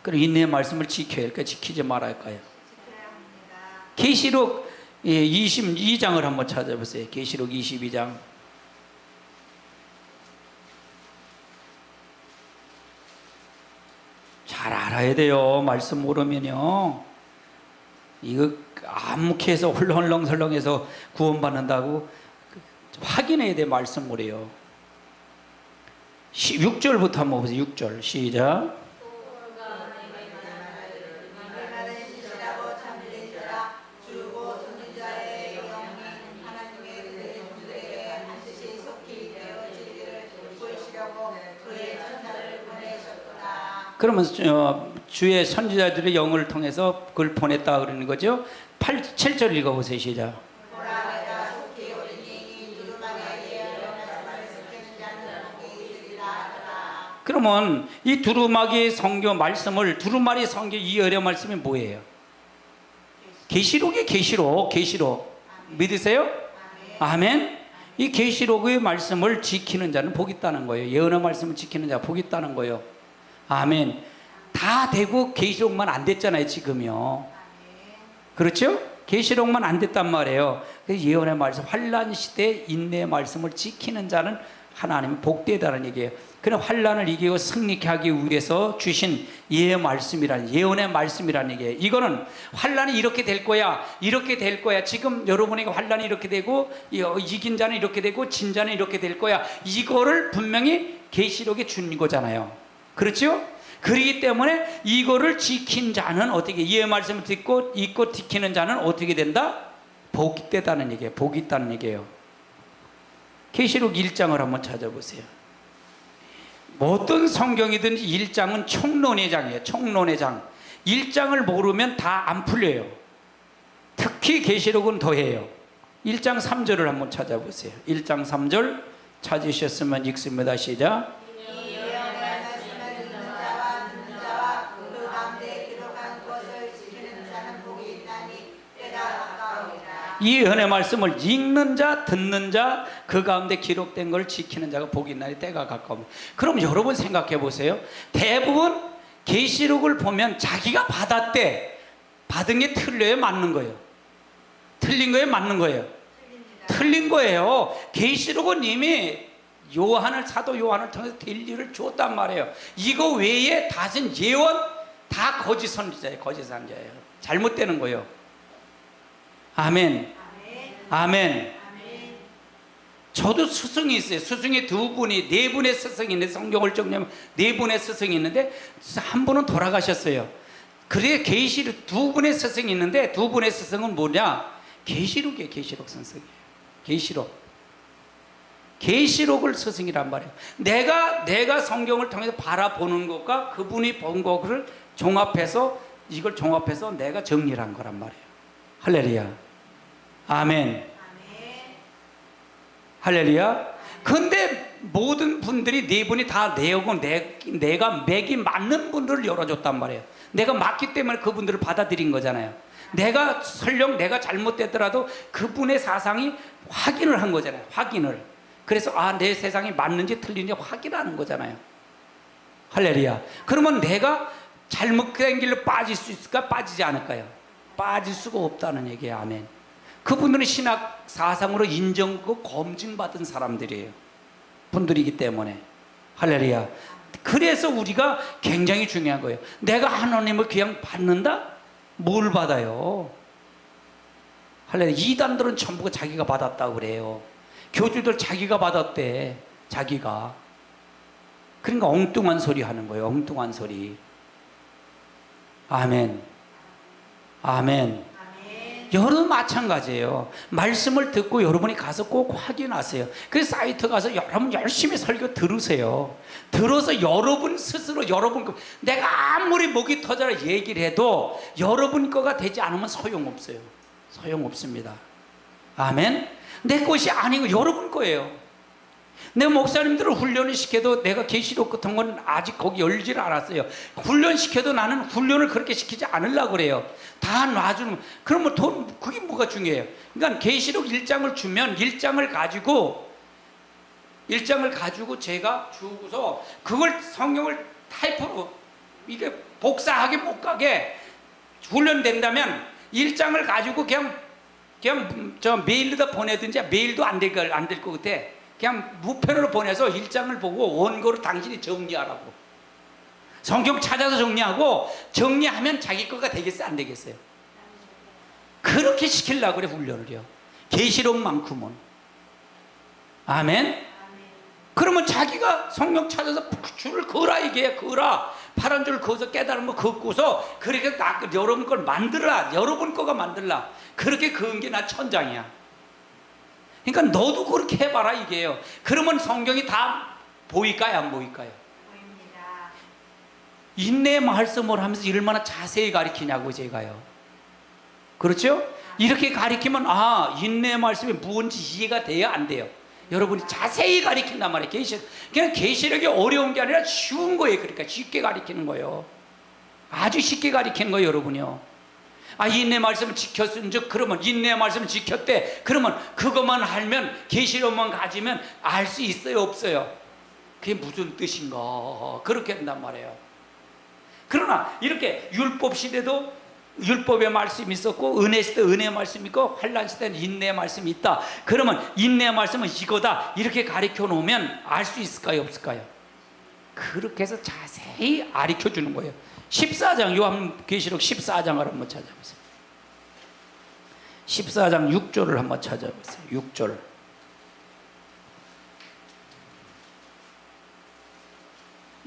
그럼 인내의 말씀을 지켜야 할까? 지키지 말아야 할까요? 계시록 22장을 한번 찾아보세요. 계시록 22장. 잘 알아야 돼요. 말씀 모르면요. 이거 암묵해서 헐렁설렁해서 구원받는다고 확인해야 돼. 말씀 모래요. 6절부터 한번 보세요. 6절 시작. 그러면 주의 선지자들의 영을 통해서 그걸 보냈다 그러는 거죠. 7절 읽어보세요. 시작. 그러면 이 두루마기 성교 말씀을 두루마리 성교 이 어려 말씀이 뭐예요? 계시록이 계시록 믿으세요? 아멘. 이 계시록의 말씀을 지키는 자는 복 있다는 거예요. 예언의 말씀을 지키는 자 복 있다는 거예요. 아멘. 다 되고 계시록만 안 됐잖아요. 지금요. 그렇죠? 계시록만 안 됐단 말이에요. 예언의 말씀, 환난 시대 인내의 말씀을 지키는 자는 하나님이 복되다는 얘기예요. 그럼 환난을 이기고 승리케 하기 위해서 주신 예언의 말씀이라는 얘기예요. 이거는 환난이 이렇게 될 거야, 이렇게 될 거야. 지금 여러분에게 환난이 이렇게 되고 이긴 자는 이렇게 되고 진 자는 이렇게 될 거야. 이거를 분명히 계시록에 준 거잖아요. 그렇죠? 그렇기 때문에 이거를 지킨 자는 어떻게 예언의 말씀을 듣고 읽고 지키는 자는 어떻게 된다? 복이 있다는 얘기예요. 복이 있다는 얘기예요. 계시록 1장을 한번 찾아보세요. 어떤 성경이든지 1장은 총론의 장이에요. 총론의 장. 1장을 모르면 다 안 풀려요. 특히 계시록은 더해요. 1장 3절을 한번 찾아보세요. 1장 3절 찾으셨으면 읽습니다. 시작. 이 은혜의 말씀을 읽는 자, 듣는 자, 그 가운데 기록된 걸 지키는 자가 복이 있나니 때가 가까웁니다. 그럼 여러분 생각해 보세요. 대부분 계시록을 보면 자기가 받았대. 받은 게 틀려요, 맞는 거예요? 틀린 거예요, 맞는 거예요? 틀린 거예요. 계시록은 이미 사도 요한을 통해서 될 일을 줬단 말이에요. 이거 외에 다른 예언 다 거짓 선지자예요. 거짓 선지자예요. 잘못되는 거예요. 아멘. 아멘. 저도 스승이 있어요. 스승이 네 분의 스승이 있는데 성경을 정리하면 네 분의 스승이 있는데 한 분은 돌아가셨어요. 그래 계시록 두 분의 스승이 있는데 두 분의 스승은 뭐냐? 계시록이에요. 계시록 선생이에요. 계시록. 계시록을 스승이란 말이에요. 내가 성경을 통해서 바라보는 것과 그분이 본 것을 종합해서 이걸 종합해서 내가 정리를 한 거란 말이에요. 할렐루야. 아멘. 할렐루야. 근데 모든 분들이 네 분이 다 내고 내가 맥이 맞는 분들을 열어줬단 말이에요. 내가 맞기 때문에 그분들을 받아들인 거잖아요. 내가 설령 내가 잘못됐더라도 그분의 사상이 확인을 한 거잖아요. 확인을. 그래서 내 세상이 맞는지 틀린지 확인하는 거잖아요. 할렐루야. 그러면 내가 잘못된 길로 빠질 수 있을까? 빠지지 않을까요? 빠질 수가 없다는 얘기예요. 아멘. 그분들은 신학 사상으로 인정하고 검증받은 사람들이에요. 분들이기 때문에. 할렐루야. 그래서 우리가 굉장히 중요한 거예요. 내가 하나님을 그냥 받는다? 뭘 받아요? 할렐루야. 이단들은 전부 자기가 받았다고 그래요. 교주들 자기가 받았대. 자기가. 그러니까 엉뚱한 소리 하는 거예요. 엉뚱한 소리. 아멘. 아멘. 여러분 마찬가지예요. 말씀을 듣고 여러분이 가서 꼭 확인하세요. 그래서 사이트 가서 여러분 열심히 설교 들으세요. 들어서 여러분 스스로 여러분 내가 아무리 목이 터져라 얘기를 해도 여러분 거가 되지 않으면 소용없어요. 소용없습니다. 아멘. 내 것이 아니고 여러분 거예요. 내 목사님들을 훈련을 시켜도 내가 계시록 같은 건 아직 거기 열지를 않았어요. 훈련시켜도 나는 훈련을 그렇게 시키지 않으려고 그래요. 다 놔주는. 그러면 그게 뭐가 중요해요? 그러니까 계시록 1장을 주면 1장을 가지고 제가 주고서 그걸 성경을 타이프로 이게 복사하게 못 가게 훈련된다면 1장을 가지고 그냥 저 메일로다 보내든지 메일도 안 될 것 같아. 그냥 무편으로 보내서 1장을 보고 원고를 당신이 정리하라고. 성경 찾아서 정리하고 정리하면 자기 거가 되겠어요? 안 되겠어요? 그렇게 시키려고 그래 훈련을요. 계시록만큼은. 아멘. 그러면 자기가 성경 찾아서 줄을 그으라 이게 그으라. 파란 줄 그어서 깨달은 거 긋고서 그렇게 여러분 걸 만들라. 여러분 거가 만들라. 그렇게 그은 게 나 천장이야. 그러니까 너도 그렇게 해봐라 이게요. 그러면 성경이 다 보일까요? 안 보일까요? 보입니다. 인내의 말씀을 하면서 얼마나 자세히 가리키냐고 제가요. 그렇죠? 이렇게 가리키면 인내의 말씀이 무엇인지 이해가 돼요? 안 돼요? 여러분이 자세히 가리킨단 말이에요. 그냥 계시록이 어려운 게 아니라 쉬운 거예요. 그러니까 쉽게 가리키는 거예요. 아주 쉽게 가리키는 거예요. 여러분이요. 인내 말씀을 지켰은즉 그러면 인내의 말씀을 지켰대. 그러면 그것만 알면 계시록만 가지면 알 수 있어요? 없어요? 그게 무슨 뜻인가? 그렇게 한단 말이에요. 그러나 이렇게 율법 시대도 율법의 말씀이 있었고 은혜 시대 은혜의 말씀이 있고 환난 시대는 인내의 말씀이 있다. 그러면 인내의 말씀은 이거다. 이렇게 가르쳐 놓으면 알 수 있을까요? 없을까요? 그렇게 해서 자세히 가르쳐 주는 거예요. 14장 요한계시록 14장을 한번 찾아보세요. 14장 6절을 한번 찾아보세요. 6절.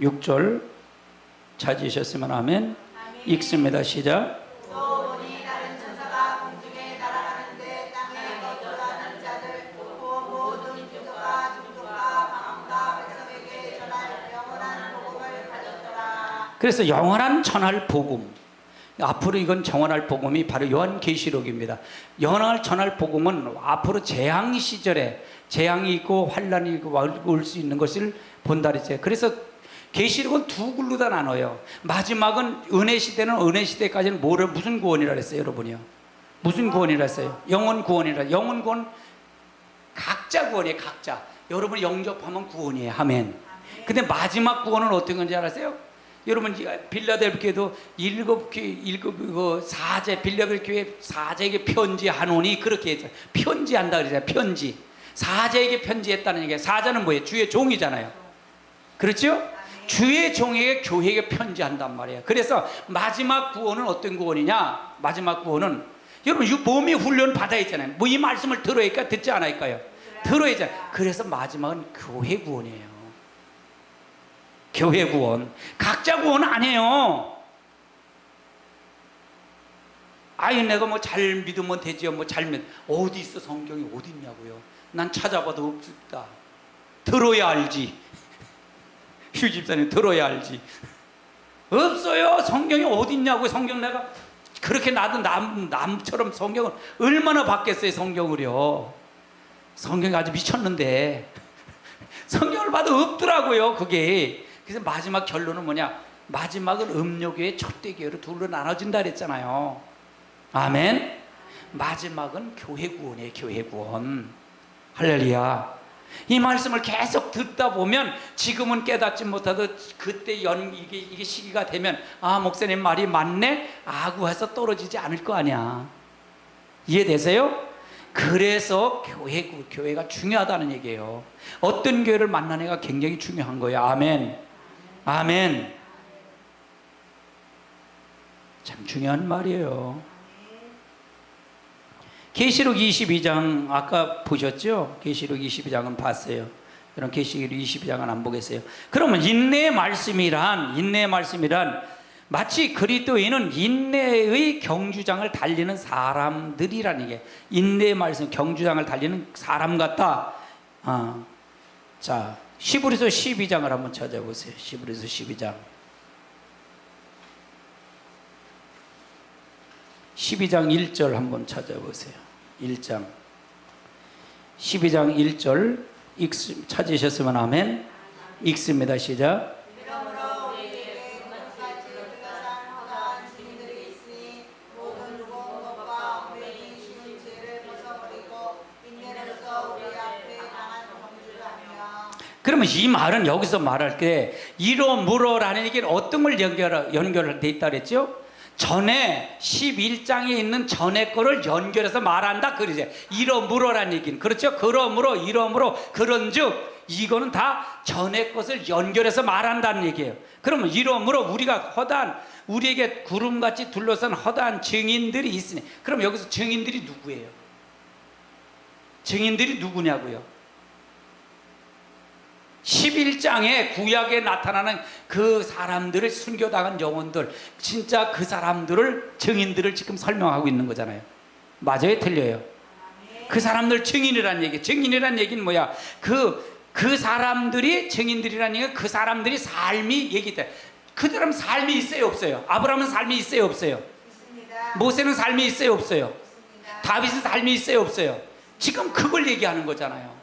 6절 찾으셨으면 아멘. 읽습니다. 시작. 또 보니 다른 천사가 공중에 날아가는데 땅에 거주하는 자들 또 모든 민족과 종족과 방언과 백성에게 전할 영원한 복음을 가졌더라. 그래서 영원한 전할 복음. 앞으로 이건 전할 복음이 바로 요한계시록입니다. 영원한 전할 복음은 앞으로 재앙 시절에 재앙이 있고 환란이 있고 올 수 있는 것을 본다 그랬어요. 그래서 계시록은 두 글로 다 나눠요. 마지막은 은혜 시대는 은혜 시대까지는 무슨 구원이라 그랬어요, 여러분이요? 무슨 구원이라 했어요? 영원 구원이라. 영원 구원 각자 구원이에요, 각자. 여러분이 영접하면 구원이에요. 아멘. 근데 마지막 구원은 어떤 건지 알았어요? 여러분 빌라델피아도 사제 빌라델피아 사제에게 편지하노니 그렇게 했죠. 편지한다 그러잖아요. 편지. 사제에게 편지했다는 얘기예요. 사자는 뭐예요? 주의 종이잖아요. 그렇죠? 주의 종에게 교회에게 편지한단 말이에요. 그래서 마지막 구원은 어떤 구원이냐? 마지막 구원은 여러분 몸이 훈련 받아야 있잖아요. 뭐 이 말씀을 들어야 할까? 듣지 않을까요? 들어야 잖아요. 그래서 마지막은 교회 구원이에요. 교회 구원. 각자 구원 아니에요. 내가 뭐 잘 믿으면 되지요. 뭐 잘 믿. 어디 있어 성경이 어디 있냐고요. 난 찾아봐도 없다. 들어야 알지. 휴 집사님 들어야 알지. 없어요. 성경이 어딨냐고. 성경 내가 그렇게 나도 남처럼 성경을 얼마나 받겠어요. 성경을요. 성경이 아주 미쳤는데 성경을 봐도 없더라고요. 그게. 그래서 마지막 결론은 뭐냐, 마지막은 음료교회 촛대교회로 둘로 나눠진다 그랬잖아요. 아멘. 마지막은 교회 구원이에요. 교회 구원. 할렐루야. 이 말씀을 계속 듣다 보면 지금은 깨닫지 못하도 그때 이게 시기가 되면 아, 목사님 말이 맞네 아구해서 떨어지지 않을 거 아니야. 이해되세요? 그래서 교회가 중요하다는 얘기예요. 어떤 교회를 만나느냐가 굉장히 중요한 거예요. 아멘. 아멘. 참 중요한 말이에요. 계시록 22장 아까 보셨죠? 계시록 22장은 봤어요. 여러분 계시록 22장은 안 보겠어요? 그러면 인내의 말씀이란 마치 그리스도인은 인내의 경주장을 달리는 사람들이라는 게, 인내의 말씀 경주장을 달리는 사람 같다. 자, 히브리서 12장을 한번 찾아보세요. 히브리서 12장 1절 한번 찾아보세요. 1장 12장 1절 찾으셨으면 아멘. 읽습니다. 시작. 이러므로 우리에게 그것까지 둘러싼 허다한 증인들이 있으니 모든 무거운 것과 엉매인 쉬운 죄를 벗어버리고 인내로서 우리 앞에 강한 경주를 하며. 그러면 이 말은 여기서 말할 때 이러므로라는 얘기는 어떤 걸 연결돼 있다 그랬죠? 전에 11장에 있는 전에 거를 연결해서 말한다 그러죠. 이러므로라는 얘기는. 그렇죠? 그러므로 이러므로 그런즉 이거는 다 전에 것을 연결해서 말한다는 얘기예요. 그러면 이러므로 우리에게 구름같이 둘러싼 허다한 증인들이 있으니, 그럼 여기서 증인들이 누구예요? 증인들이 누구냐고요? 11장에 구약에 나타나는 그 사람들을 순교당한 영혼들, 진짜 그 사람들을, 증인들을 지금 설명하고 있는 거잖아요. 맞아요? 틀려요? 그 사람들 증인이란 얘기. 증인이란 얘기는 뭐야? 그 사람들이 증인들이란 얘기는 그 사람들이 삶이 얘기돼. 그 사람 삶이 있어요? 없어요? 아브라함은 삶이 있어요? 없어요? 있습니다. 모세는 삶이 있어요? 없어요? 있습니다. 다윗은 삶이 있어요? 없어요? 지금 그걸 얘기하는 거잖아요.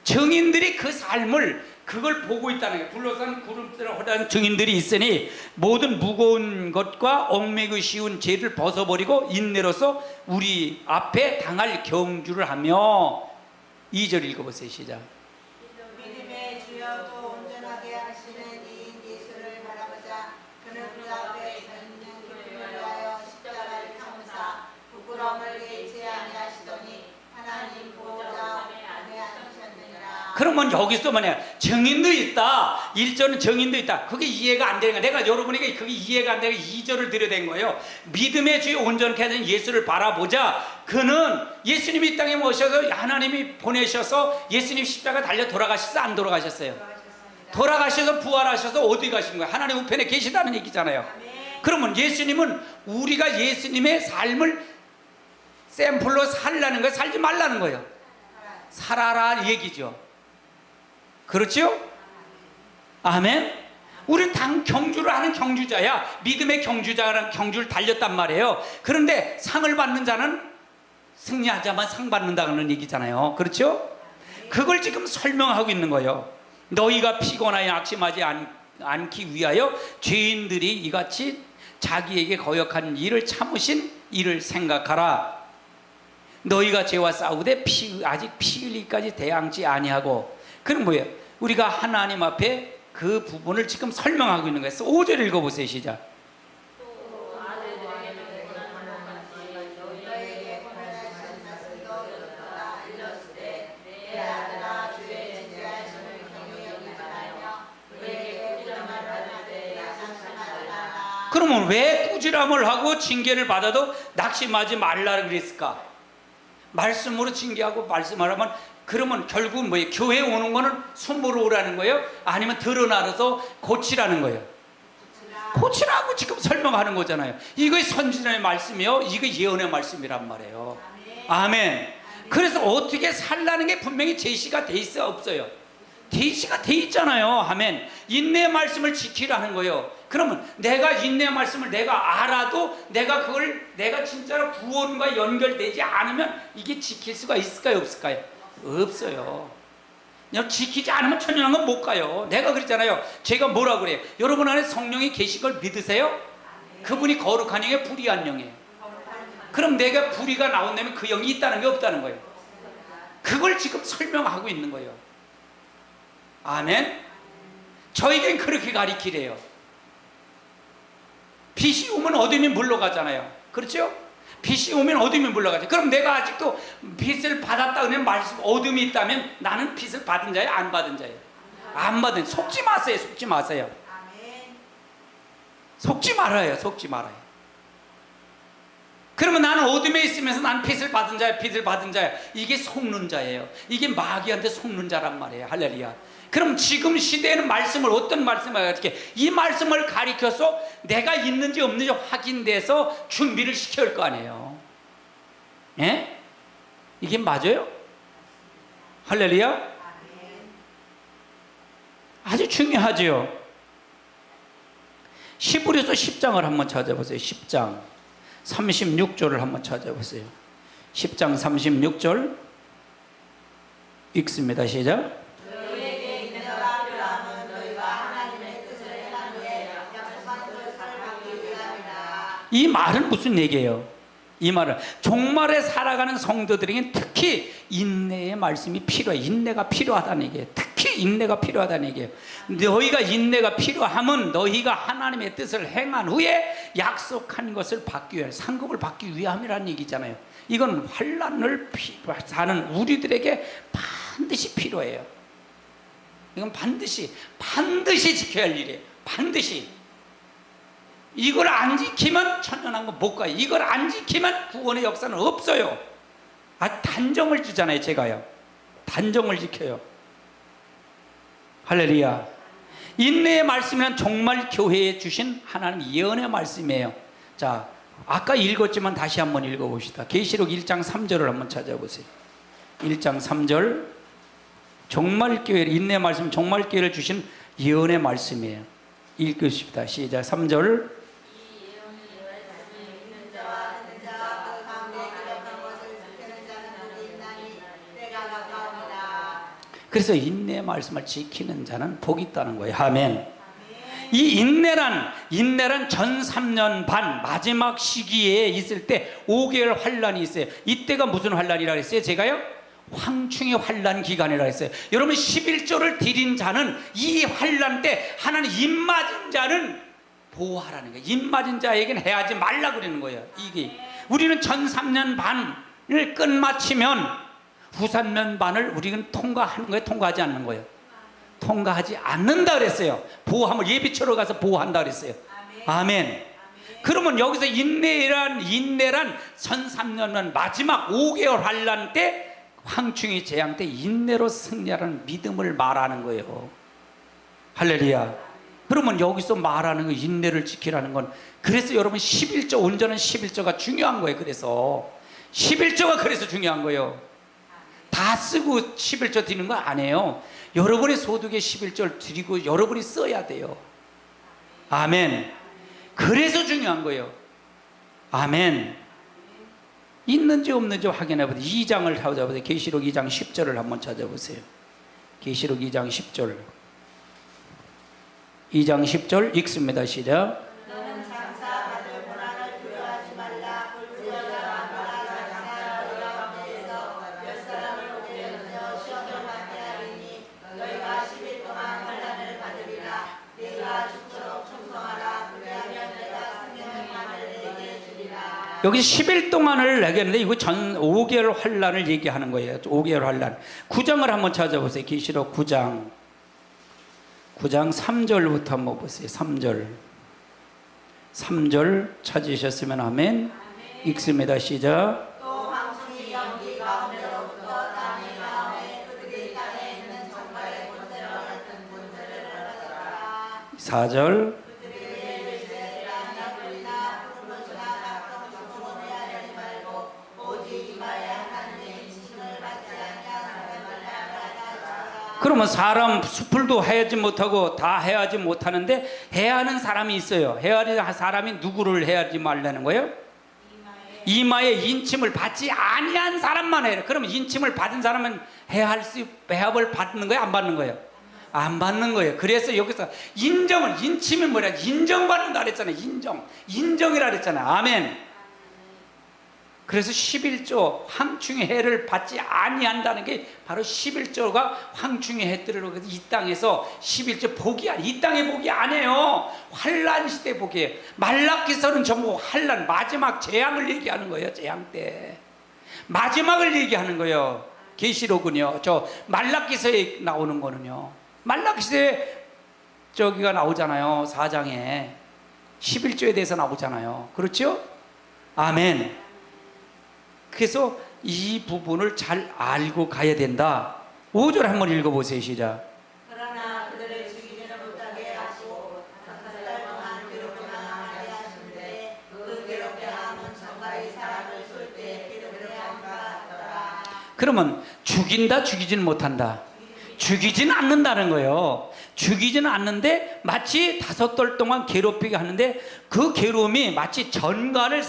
증인들이 그 삶을, 그걸 보고 있다는 거예요. 둘러싼 구름대로 허다한 증인들이 있으니 모든 무거운 것과 얽매기 쉬운 죄를 벗어버리고 인내로서 우리 앞에 당할 경주를 하며. 2절 읽어보세요. 시작. 믿음의 주여도 온전하게 하시는 이인 예수를 바라보자. 그는 그 앞에 서 있는 기쁨을 위하여 십자가를 참으사 부끄러움을 개의치 아니하시더니 하나님 보호자 안에 앉으셨느니라. 그러면 여기서 뭐냐, 증인도 있다. 1절은 증인도 있다. 그게 이해가 안 되는 거야. 내가 여러분에게 그게 이해가 안 되고 2절을 드려댄 거예요. 믿음의 주여 온전케 하는 예수를 바라보자. 그는 예수님이 이 땅에 오셔서, 하나님이 보내셔서 예수님 십자가 달려 돌아가셨어? 안 돌아가셨어요? 돌아가셔서 부활하셔서 어디 가신 거예요? 하나님 우편에 계시다는 얘기잖아요. 그러면 예수님은 우리가 예수님의 삶을 샘플로 살라는 거예요? 살지 말라는 거예요? 살아라 얘기죠. 그렇죠? 아멘. 우리는 당 경주를 하는 경주자야. 믿음의 경주자라는 경주를 달렸단 말이에요. 그런데 상을 받는 자는 승리하자만 상 받는다는 얘기잖아요. 그렇죠? 그걸 지금 설명하고 있는 거예요. 너희가 피곤하여 낙심하지 않기 위하여 죄인들이 이같이 자기에게 거역한 일을 참으신 이를 생각하라. 너희가 죄와 싸우되 아직 피 흘리기까지 대항지 아니하고. 그럼 뭐예요? 우리가 하나님 앞에 그 부분을 지금 설명하고 있는 거예요. 5절 읽어보세요. 시작. 그러면 왜 꾸지람을 하고 징계를 받아도 낙심하지 말라 그랬을까? 말씀으로 징계하고 말씀을 하면, 그러면 결국은 뭐예요? 교회에 오는 거는 숨으로 오라는 거예요? 아니면 드러나서 고치라는 거예요? 고치라고 지금 설명하는 거잖아요. 이거 선지자의 말씀이요, 이거 예언의 말씀이란 말이에요. 아멘. 그래서 어떻게 살라는 게 분명히 제시가 돼 있어 없어요? 제시가 돼 있잖아요. 하면 인내의 말씀을 지키라는 거예요. 그러면 내가 인내의 말씀을 내가 알아도 내가 그걸 내가 진짜로 구원과 연결되지 않으면 이게 지킬 수가 있을까요? 없을까요? 없어요. 그냥 지키지 않으면 천연한 건 못 가요. 내가 그랬잖아요. 제가 뭐라 그래요? 여러분 안에 성령이 계신 걸 믿으세요? 그분이 거룩한 영이에요? 불의한 영이에요? 그럼 내가 불의가 나온다면 그 영이 있다는 게 없다는 거예요. 그걸 지금 설명하고 있는 거예요. 아멘. 저에겐 그렇게 가리키래요. 빛이 오면 어둠이 물러가잖아요. 그렇죠? 빛이 오면 어둠이 물러가죠. 그럼 내가 아직도 빛을 받았다 그러면 말씀 어둠이 있다면 나는 빛을 받은 자예요? 안 받은 자예요? 안 받은. 속지 마세요. 속지 마세요. 속지 말아요. 속지 말아요. 그러면 나는 어둠에 있으면서 난 빛을 받은 자야, 빛을 받은 자야. 이게 속는 자예요. 이게 마귀한테 속는 자란 말이에요. 할렐루야. 그럼 지금 시대에는 말씀을 어떤 말씀을 어떻게 이 말씀을 가리켜서 내가 있는지 없는지 확인돼서 준비를 시켜야 할 거 아니에요. 예? 이게 맞아요? 할렐루야. 아주 중요하죠. 히브리서 10장을 한번 찾아보세요. 10장 36절을 한번 찾아보세요. 10장 36절 읽습니다. 시작. 너희에게 인내가 필요함은 너희가 하나님의 뜻을 행한 후에 약속한 것을 받기 위함이다. 이 말은 무슨 얘기예요? 이 말은 종말에 살아가는 성도들에게 특히 인내의 말씀이 필요해. 인내가 필요하다는 얘기예요. 특히 인내가 필요하다는 얘기예요. 너희가 인내가 필요하면 너희가 하나님의 뜻을 행한 후에 약속한 것을 받기 위해 상급을 받기 위함이라는 얘기잖아요. 이건 환난을 사는 우리들에게 반드시 필요해요. 이건 반드시 지켜야 할 일이에요. 반드시. 이걸 안 지키면 천연한 거 못 가요. 이걸 안 지키면 구원의 역사는 없어요. 단정을 주잖아요. 제가요. 단정을 지켜요. 할렐루야. 인내의 말씀이란 정말 교회에 주신 하나님 예언의 말씀이에요. 자, 아까 읽었지만 다시 한번 읽어봅시다. 계시록 1장 3절을 한번 찾아보세요. 1장 3절. 정말 교회, 인내의 말씀, 정말 교회를 주신 예언의 말씀이에요. 읽으십시다. 시작. 3절. 그래서 인내의 말씀을 지키는 자는 복이 있다는 거예요. 아멘. 이 인내란 전 3년 반 마지막 시기에 있을 때 5개월 환란이 있어요. 이때가 무슨 환란이라 했어요? 제가요? 황충의 환란 기간이라 했어요. 여러분 11조를 드린 자는 이 환란 때 하나님 입맞은 자는 보호하라는 거예요. 입맞은 자에게는 해하지 말라 그러는 거예요. 이게 우리는 전 3년 반을 끝마치면 후산면 반을 우리는 통과하는 거예요? 통과하지 않는 거예요? 통과하지 않는다 그랬어요. 보호함을 예비처로 가서 보호한다 그랬어요. 아멘. 그러면 여기서 인내란 전 3년은 마지막 5개월 환란 때 황충의 재앙 때 인내로 승리하라는 믿음을 말하는 거예요. 할렐루야. 그러면 여기서 말하는 거 인내를 지키라는 건 그래서 여러분 11조 온전한 11조가 중요한 거예요. 그래서 11조가 그래서 중요한 거예요. 다 쓰고 11조 드리는 거 아니에요. 여러분의 소득의 11조를 드리고 여러분이 써야 돼요. 아멘. 그래서 중요한 거예요. 아멘. 있는지 없는지 확인해 보세요. 2장을 찾아보세요. 계시록 2장 10절을 한번 찾아보세요. 계시록 2장 10절. 2장 10절 읽습니다. 시작. 너는 장차 받을 고난을 두려워하지 말라. 불주여자 마라 장차 너희 가운데에서 몇 사람을 옥죄어 시험을 받게 하리니 너희가 10일 동안 환난을 받으리라. 네가 죽도록 충성하라. 그리하면 내가 생명의 만을 내게 주리라. 여기 10일 동안을 내겠는데 이거 전 5개월 환란을 얘기하는 거예요. 5개월 환란. 9장을 한번 찾아보세요. 계시록 9장 3절부터 한번 보세요. 3절 찾으셨으면 아멘. 읽습니다. 시작. 또 황충이 연기 가운데로부터 땅의 마음에 그들이 땅에 있는 정갈의 본새와 같은 본새를 받았더라. 4절. 오직 이마에 하나님의 지심을 그러면 사람 수풀도 해야지 못하고 다 해야지 못하는데 해야 하는 사람이 있어요. 해야 하는 사람이 누구를 해야지 말라는 거예요? 이마에 인침을 받지 아니한 사람만 해요. 그러면 인침을 받은 사람은 해합을 받는 거예요? 안 받는 거예요? 안 받는 거예요. 그래서 여기서 인침이 뭐냐? 인정받는다 그랬잖아요. 인정이라 그랬잖아요. 아멘. 그래서 11조 황충의 해를 받지 아니한다는 게 바로 11조가 황충의 해들을 이 땅에서 11조 복이 이 땅의 복이 아니에요. 환란 시대 복이에요. 말라기서는 전부 환란 마지막 재앙을 얘기하는 거예요. 재앙 때 마지막을 얘기하는 거예요. 계시록은요. 저 말라기서에 나오는 거는요. 말라기서에 저기가 나오잖아요. 4장에 11조에 대해서 나오잖아요. 그렇죠? 아멘. 그래서 이 부분을 잘 알고 가야 된다. 5절 한번 읽어보세요. 시작. 그러나 그들을 죽이지는 못하게 하시고 5달 동안 괴롭게 하게 하시는데 그 괴롭게 함은 정갈이 사람을 쏠 때 괴롭게 함과 같더라. 그러면 죽인다, 죽이지는 못한다. 죽이지는 않는다는 거예요. 죽이지는 않는데 마치 5달 동안 괴롭히게 하는데 그 괴로움이 마치 전갈이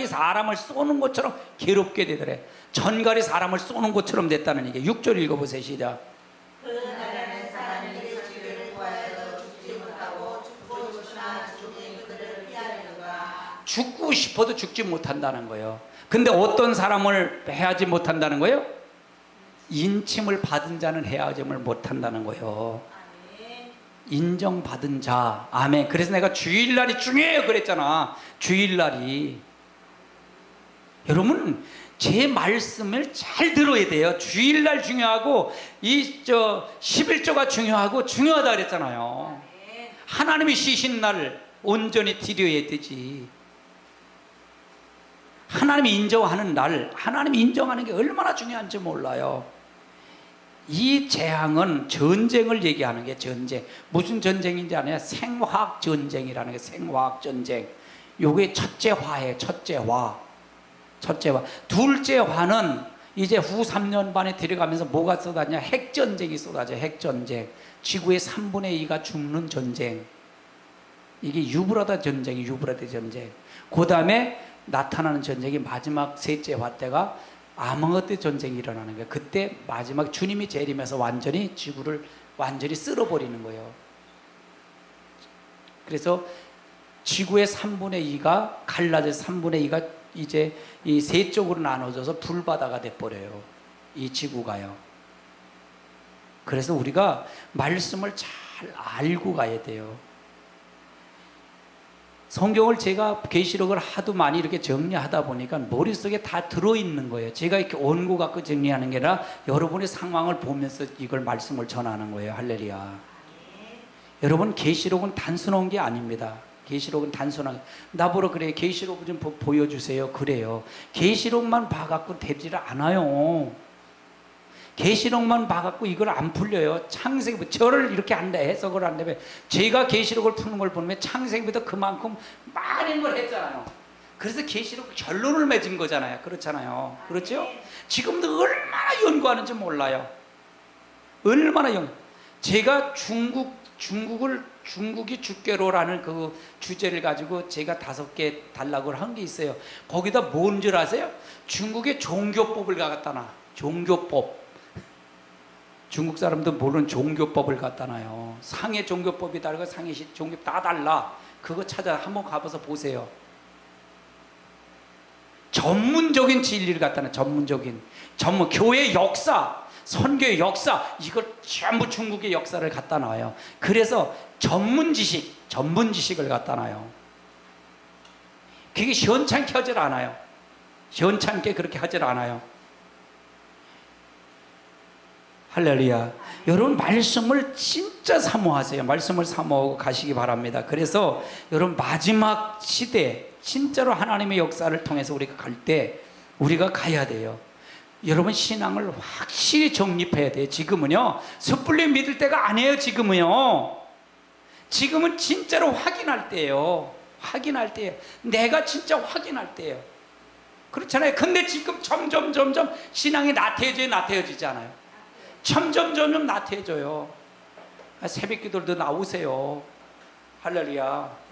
사람을 쏘는 것처럼 괴롭게 되더래. 전갈이 사람을 쏘는 것처럼 됐다는 얘기. 6절 읽어보세요. 시작. 그 나라는 사람에게 지위를 구하여도 죽지 못하고 죽고 싶으나 죽이 그들을 피하려는가. 죽고 싶어도 죽지 못한다는 거예요. 근데 어떤 사람을 해하지 못한다는 거예요? 인침을 받은 자는 해하짐을 못한다는 거예요. 인정받은 자. 아멘. 그래서 내가 주일날이 중요해요 그랬잖아. 주일날이. 여러분 제 말씀을 잘 들어야 돼요. 주일날 중요하고 11조가 중요하다 그랬잖아요. 하나님이 쉬신 날 온전히 드려야 되지. 하나님이 인정하는 날, 하나님이 인정하는 게 얼마나 중요한지 몰라요. 이 재앙은 전쟁을 얘기하는 게 전쟁. 무슨 전쟁인지 아냐? 생화학 전쟁이라는 게 생화학 전쟁. 요게 첫째 화예요. 첫째 화. 둘째 화는 이제 후 3년 반에 들어가면서 뭐가 쏟아지냐? 핵전쟁이 쏟아져요. 핵전쟁. 지구의 3분의 2가 죽는 전쟁. 이게 유브라데 전쟁이 유브라데 전쟁. 그 다음에 나타나는 전쟁이 마지막 셋째 화 때가 아마겟돈 전쟁이 일어나는 거예요. 그때 마지막 주님이 재림해서 완전히 지구를 완전히 쓸어버리는 거예요. 그래서 지구의 3분의 2가 갈라져서 3분의 2가 이제 이 세 쪽으로 나눠져서 불바다가 돼버려요. 이 지구가요. 그래서 우리가 말씀을 잘 알고 가야 돼요. 성경을 제가 계시록을 하도 많이 이렇게 정리하다 보니까 머릿속에 다 들어있는 거예요. 제가 이렇게 원고 갖고 정리하는 게 아니라 여러분의 상황을 보면서 이걸 말씀을 전하는 거예요. 할렐루야. 여러분 계시록은 단순한 게 아닙니다. 계시록은 단순한 나보러 그래 계시록 좀 보여주세요. 그래요. 계시록만 봐갖고 되지를 않아요. 계시록만 봐갖고 이걸 안 풀려요. 창세기부터 저를 이렇게 한다 해석을 한다면 제가 계시록을 푸는 걸 보면 창세기부터 그만큼 많은 걸 했잖아요. 그래서 계시록 결론을 맺은 거잖아요. 그렇잖아요. 그렇죠? 지금도 얼마나 연구하는지 몰라요. 얼마나 제가 중국이 주께로라는 그 주제를 가지고 제가 5개 단락을 한 게 있어요. 거기다 뭔 줄 아세요? 중국의 종교법을 갖다 놔. 종교법. 중국 사람도 모르는 종교법을 갖다 놔요. 상해 종교법이 다르고 상해 종교법 다 달라. 그거 찾아 한번 가봐서 보세요. 전문적인 진리를 갖다 놔. 전문 교회 역사, 선교의 역사 이걸 전부 중국의 역사를 갖다 놔요. 그래서 전문 지식을 갖다 놔요. 그게 시원찮게 하질 않아요. 시원찮게 그렇게 하질 않아요. 할렐루야. 여러분 말씀을 진짜 사모하세요. 말씀을 사모하고 가시기 바랍니다. 그래서 여러분 마지막 시대 진짜로 하나님의 역사를 통해서 우리가 갈 때 우리가 가야 돼요. 여러분 신앙을 확실히 정립해야 돼요. 지금은요 섣불리 믿을 때가 아니에요. 지금은 진짜로 확인할 때예요. 내가 진짜 확인할 때예요. 그렇잖아요. 근데 지금 점점 신앙이 나태해지잖아요. 점점 나태해져요. 새벽 기도도 나오세요. 할렐루야.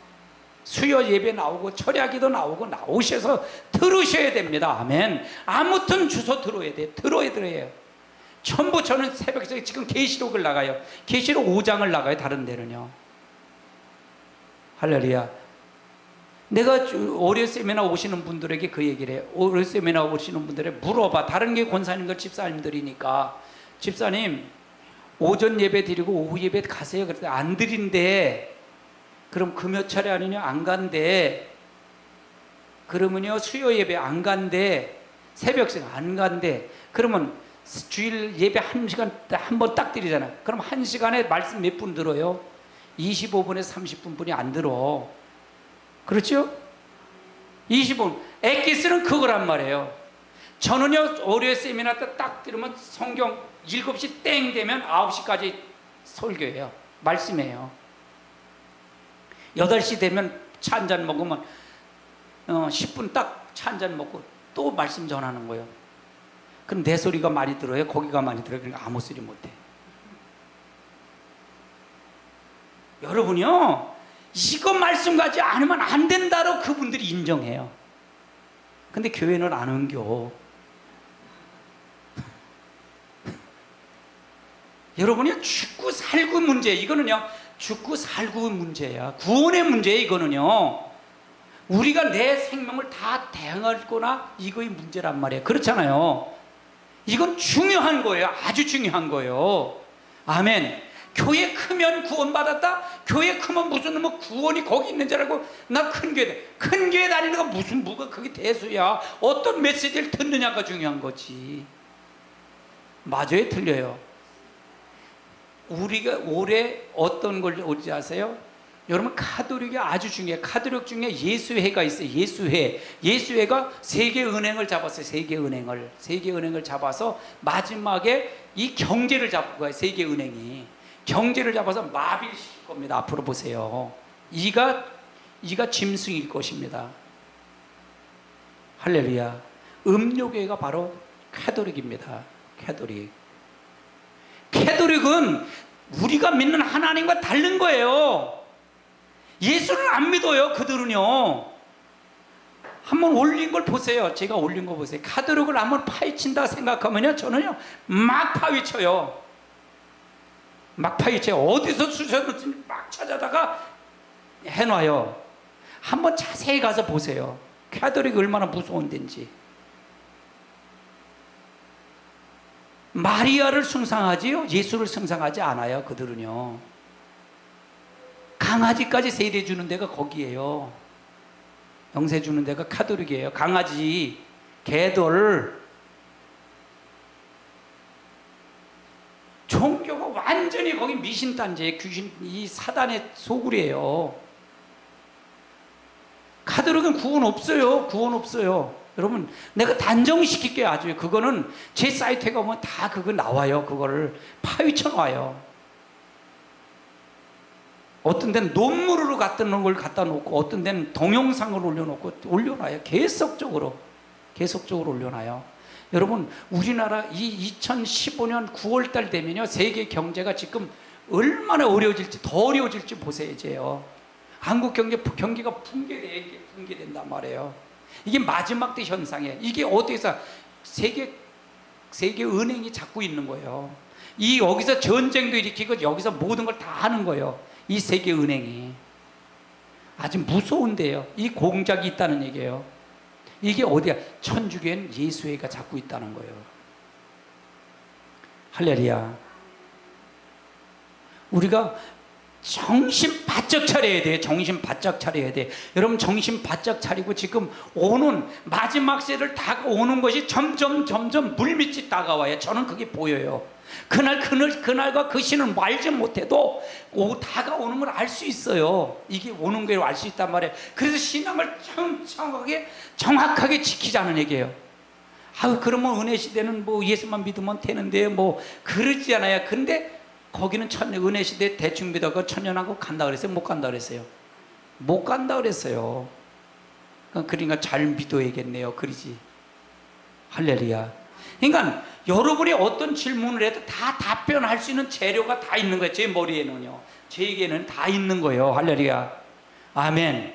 수요 예배 나오고 철야기도 나오고 나오셔서 들으셔야 됩니다. 아멘. 아무튼 주소 들어야 돼요. 들어야. 전부 저는 새벽에 지금 계시록을 나가요. 계시록 5장을 나가요. 다른 데는요. 할렐루야. 내가 오려 세미나 오시는 분들에게 그 얘기를 해요. 오려 세미나 오시는 분들에 물어봐. 다른 게 권사님들 집사님들이니까, 집사님 오전 예배 드리고 오후 예배 가세요. 그랬더니 안 드린대. 그럼 금요 차례 아니냐? 안 간대. 그러면요 수요 예배 안 간대. 새벽생 안 간대. 그러면 주일 예배 1시간 한 번 딱 드리잖아. 그럼 1시간에 말씀 몇 분 들어요? 25분에서 30분뿐이 안 들어. 그렇죠? 20분. 엑기스는 그거란 말이에요. 저는요 월요일 세미나 때 딱 들으면 성경 7시 땡 되면 9시까지 설교예요. 말씀이에요. 8시 되면 차 한잔 먹으면 10분 딱 차 한잔 먹고 또 말씀 전하는 거예요. 그럼 내 소리가 많이 들어요? 거기가 많이 들어요? 그러니까 아무 소리 못해. 여러분이요 이거 말씀 가지 않으면 안 된다로 그분들이 인정해요. 근데 교회는 안 옮겨. 여러분이 죽고 살고 문제, 이거는요 죽고 살고 문제야. 구원의 문제예요. 이거는요 우리가 내 생명을 다 대항하거나 이거의 문제란 말이에요. 그렇잖아요. 이건 중요한 거예요. 아주 중요한 거예요. 아멘. 교회 크면 구원받았다? 교회 크면 무슨 뭐 구원이 거기 있는 줄 알고 나 큰 교회 다니는 거 무슨 뭐가 그게 대수야. 어떤 메시지를 듣느냐가 중요한 거지. 맞아요? 틀려요? 우리가 올해 어떤 걸 오지 아세요? 여러분 카톨릭이 아주 중요해요. 카톨릭 중에 예수회가 있어요. 예수회가 세계은행을 잡았어요. 세계은행을 잡아서 마지막에 이 경제를 잡은 거예요. 세계은행이 경제를 잡아서 마비시킬 겁니다. 앞으로 보세요. 이가 짐승일 것입니다. 할렐루야. 음료교회가 바로 카톨릭입니다. 카톨릭은 우리가 믿는 하나님과 다른 거예요. 예수를 안 믿어요. 그들은요. 한번 올린 걸 보세요. 제가 올린 거 보세요. 카톨릭을 한번 파헤친다 생각하면요 저는요 막 파헤쳐요. 어디서 쑤셔놓든지 막 찾아다가 해놔요. 한번 자세히 가서 보세요. 카톨릭이 얼마나 무서운 데인지. 마리아를 숭상하지요? 예수를 숭상하지 않아요. 그들은요. 강아지까지 세례 주는 데가 거기에요. 영세 주는 데가 카톨릭이에요. 강아지, 개들. 종교가 완전히 거기 미신단지에 귀신, 이 사단의 소굴이에요. 카톨릭은 구원 없어요. 여러분, 내가 단정시킬게요. 아주 그거는 제 사이트에 가면 다 그거 나와요. 그거를 파헤쳐 놔요. 어떤 데는 논문으로 갖다 놓고 어떤 데는 동영상을 올려놔요. 계속적으로 올려놔요. 여러분, 우리나라 이 2015년 9월달 되면요 세계 경제가 지금 얼마나 더 어려워질지 보세요. 이제요 한국 경기가 붕괴된단 말이에요. 이게 마지막 때 현상이에요. 이게 어디서 세계 은행이 잡고 있는 거예요. 여기서 전쟁도 일으키고 여기서 모든 걸 다 하는 거예요. 이 세계 은행이 아주 무서운데요. 이 공작이 있다는 얘기예요. 이게 어디야? 천주교엔 예수회가 잡고 있다는 거예요. 할렐루야. 우리가 정신 바짝 차려야 돼요. 여러분 정신 바짝 차리고 지금 오는 마지막 세를 다가오는 것이 점점 물밑이 다가와요. 저는 그게 보여요. 그날과 그 시는 알지 못해도 다가오는 걸 알 수 있어요. 이게 오는 걸 알 수 있단 말이에요. 그래서 신앙을 정확하게 지키자는 얘기예요. 그러면 은혜 시대는 뭐 예수만 믿으면 되는데 뭐 그러지 않아요. 근데 거기는 은혜 시대 대충 믿어가 천년하고 간다 그랬어요? 못 간다 그랬어요? 못 간다 그랬어요. 그러니까 잘 믿어야겠네요. 그러지. 할렐루야. 그러니까 여러분이 어떤 질문을 해도 다 답변할 수 있는 재료가 다 있는 거예요. 제 머리에는요. 제에게는 다 있는 거예요. 할렐루야. 아멘.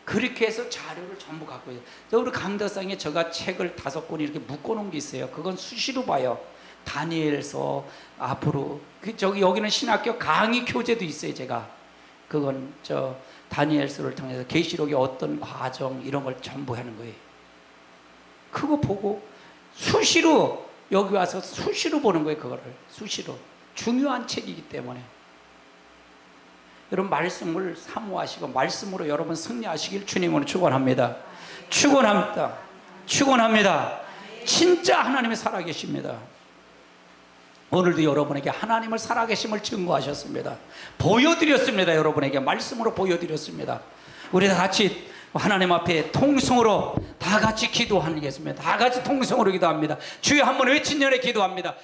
그렇게 해서 자료를 전부 갖고 있어요. 우리 강덕상에 제가 책을 5권 이렇게 묶어놓은 게 있어요. 그건 수시로 봐요. 다니엘서 앞으로 여기는 신학교 강의 교재도 있어요. 제가 그건 다니엘서를 통해서 계시록의 어떤 과정 이런 걸 전부 하는 거예요. 그거 보고 수시로 여기 와서 수시로 보는 거예요. 그거를 수시로 중요한 책이기 때문에 여러분 말씀을 사모하시고 말씀으로 여러분 승리하시길 주님으로 축원합니다. 축원합니다. 축원합니다. 진짜 하나님이 살아계십니다. 오늘도 여러분에게 하나님을 살아계심을 증거하셨습니다. 보여드렸습니다. 여러분에게 말씀으로 보여드렸습니다. 우리 다 같이 하나님 앞에 통성으로 다 같이 기도하겠습니다. 다 같이 통성으로 기도합니다. 주여 한번 외친 연에 기도합니다.